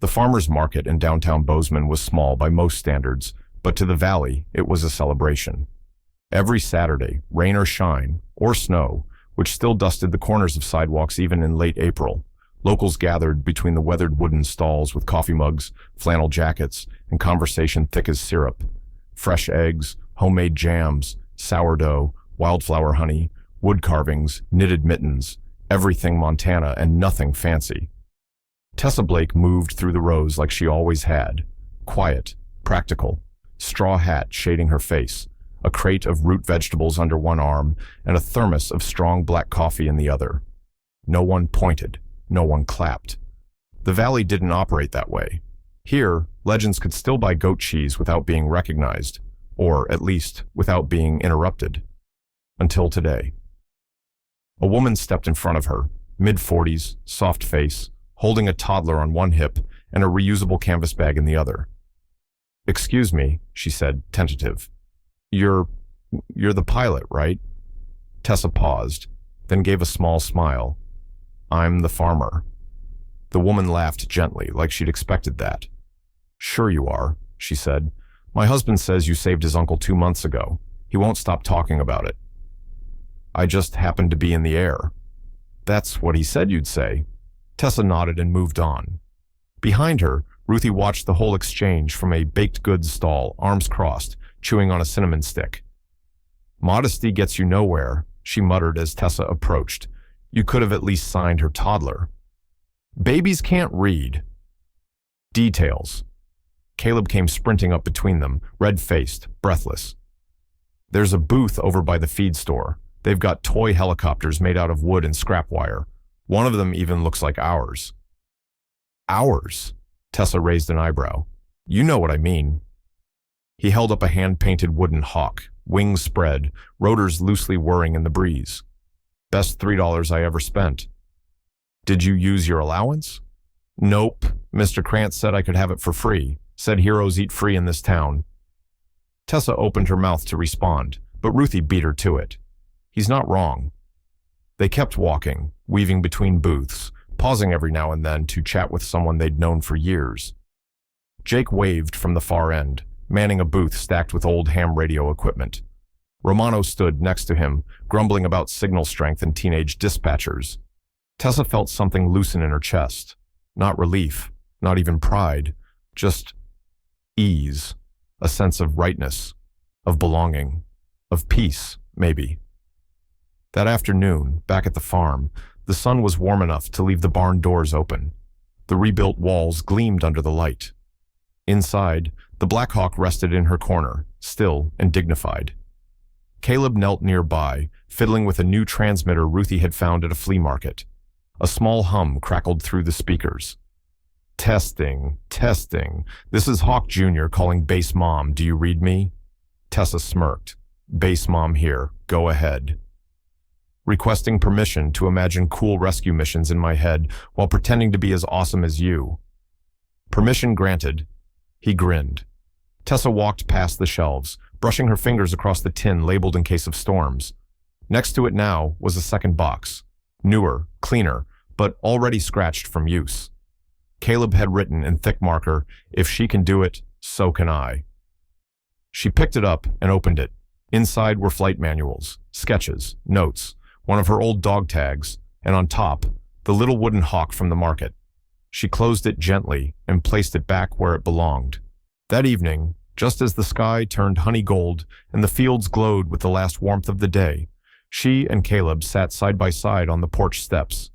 The farmers' market in downtown Bozeman was small by most standards, but to the valley, it was a celebration. Every Saturday, rain or shine, or snow, which still dusted the corners of sidewalks even in late April, locals gathered between the weathered wooden stalls with coffee mugs, flannel jackets, and conversation thick as syrup. Fresh eggs, homemade jams, sourdough, wildflower honey, wood carvings, knitted mittens, everything Montana and nothing fancy. Tessa Blake moved through the rows like she always had, quiet, practical, straw hat shading her face, a crate of root vegetables under one arm, and a thermos of strong black coffee in the other. No one pointed, no one clapped. The valley didn't operate that way. Here, legends could still buy goat cheese without being recognized, or at least without being interrupted. Until today. A woman stepped in front of her, mid-40s, soft face, holding a toddler on one hip and a reusable canvas bag in the other. "Excuse me," she said, tentative. You're the pilot, right?" Tessa paused, then gave a small smile. "I'm the farmer." The woman laughed gently, like she'd expected that. "Sure you are," she said. "My husband says you saved his uncle 2 months ago. He won't stop talking about it." "I just happened to be in the air." "That's what he said you'd say." Tessa nodded and moved on. Behind her, Ruthie watched the whole exchange from a baked goods stall, arms crossed, chewing on a cinnamon stick. "Modesty gets you nowhere," she muttered as Tessa approached. "You could have at least signed her toddler." "Babies can't read." Details. Caleb came sprinting up between them, red-faced, breathless. "There's a booth over by the feed store. They've got toy helicopters made out of wood and scrap wire. One of them even looks like ours." "Ours?" Tessa raised an eyebrow. "You know what I mean." He held up a hand-painted wooden hawk, wings spread, rotors loosely whirring in the breeze. "Best $3 I ever spent." "Did you use your allowance?" "Nope. Mr. Krantz said I could have it for free. Said heroes eat free in this town." Tessa opened her mouth to respond, but Ruthie beat her to it. He's not wrong. They kept walking, weaving between booths, pausing every now and then to chat with someone they'd known for years. Jake waved from the far end, manning a booth stacked with old ham radio equipment. Romano stood next to him, grumbling about signal strength and teenage dispatchers. Tessa felt something loosen in her chest. Not relief, not even pride, just ease, a sense of rightness, of belonging, of peace, maybe. That afternoon, back at the farm, the sun was warm enough to leave the barn doors open. The rebuilt walls gleamed under the light. Inside, the Black Hawk rested in her corner, still and dignified. Caleb knelt nearby, fiddling with a new transmitter Ruthie had found at a flea market. A small hum crackled through the speakers. "Testing, testing. This is Hawk Jr. calling Base Mom. Do you read me?" Tessa smirked. "Base Mom here. Go ahead." "Requesting permission to imagine cool rescue missions in my head while pretending to be as awesome as you." "Permission granted." He grinned. Tessa walked past the shelves, brushing her fingers across the tin labeled in case of storms. Next to it now was a second box. Newer, cleaner, but already scratched from use. Caleb had written in thick marker, "If she can do it, so can I." She picked it up and opened it. Inside were flight manuals, sketches, notes, one of her old dog tags, and on top, the little wooden hawk from the market. She closed it gently and placed it back where it belonged. That evening, just as the sky turned honey gold and the fields glowed with the last warmth of the day, she and Caleb sat side by side on the porch steps.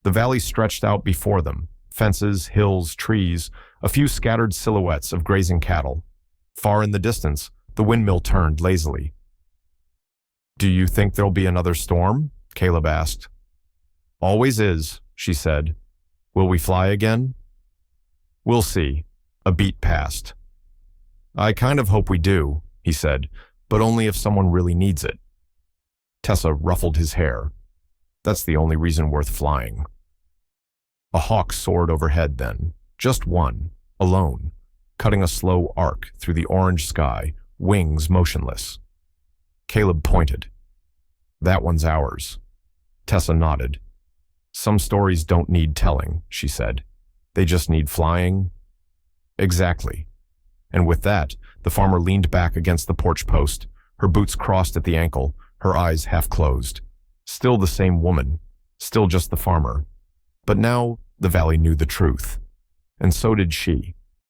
The valley stretched out before them, fences, hills, trees, a few scattered silhouettes of grazing cattle. Far in the distance, the windmill turned lazily. "Do you think there'll be another storm?" Caleb asked. "Always is," she said. "Will we fly again?" "We'll see." A beat passed. "I kind of hope we do," he said, "but only if someone really needs it." Tessa ruffled his hair. "That's the only reason worth flying." A hawk soared overhead then, just one, alone, cutting a slow arc through the orange sky, wings motionless. Caleb pointed. That one's ours. Tessa nodded. Some stories don't need telling, she said. They just need flying. Exactly. And with that, the farmer leaned back against the porch post, her boots crossed at the ankle, her eyes half closed. Still the same woman, still just the farmer. But now the valley knew the truth. And so did she.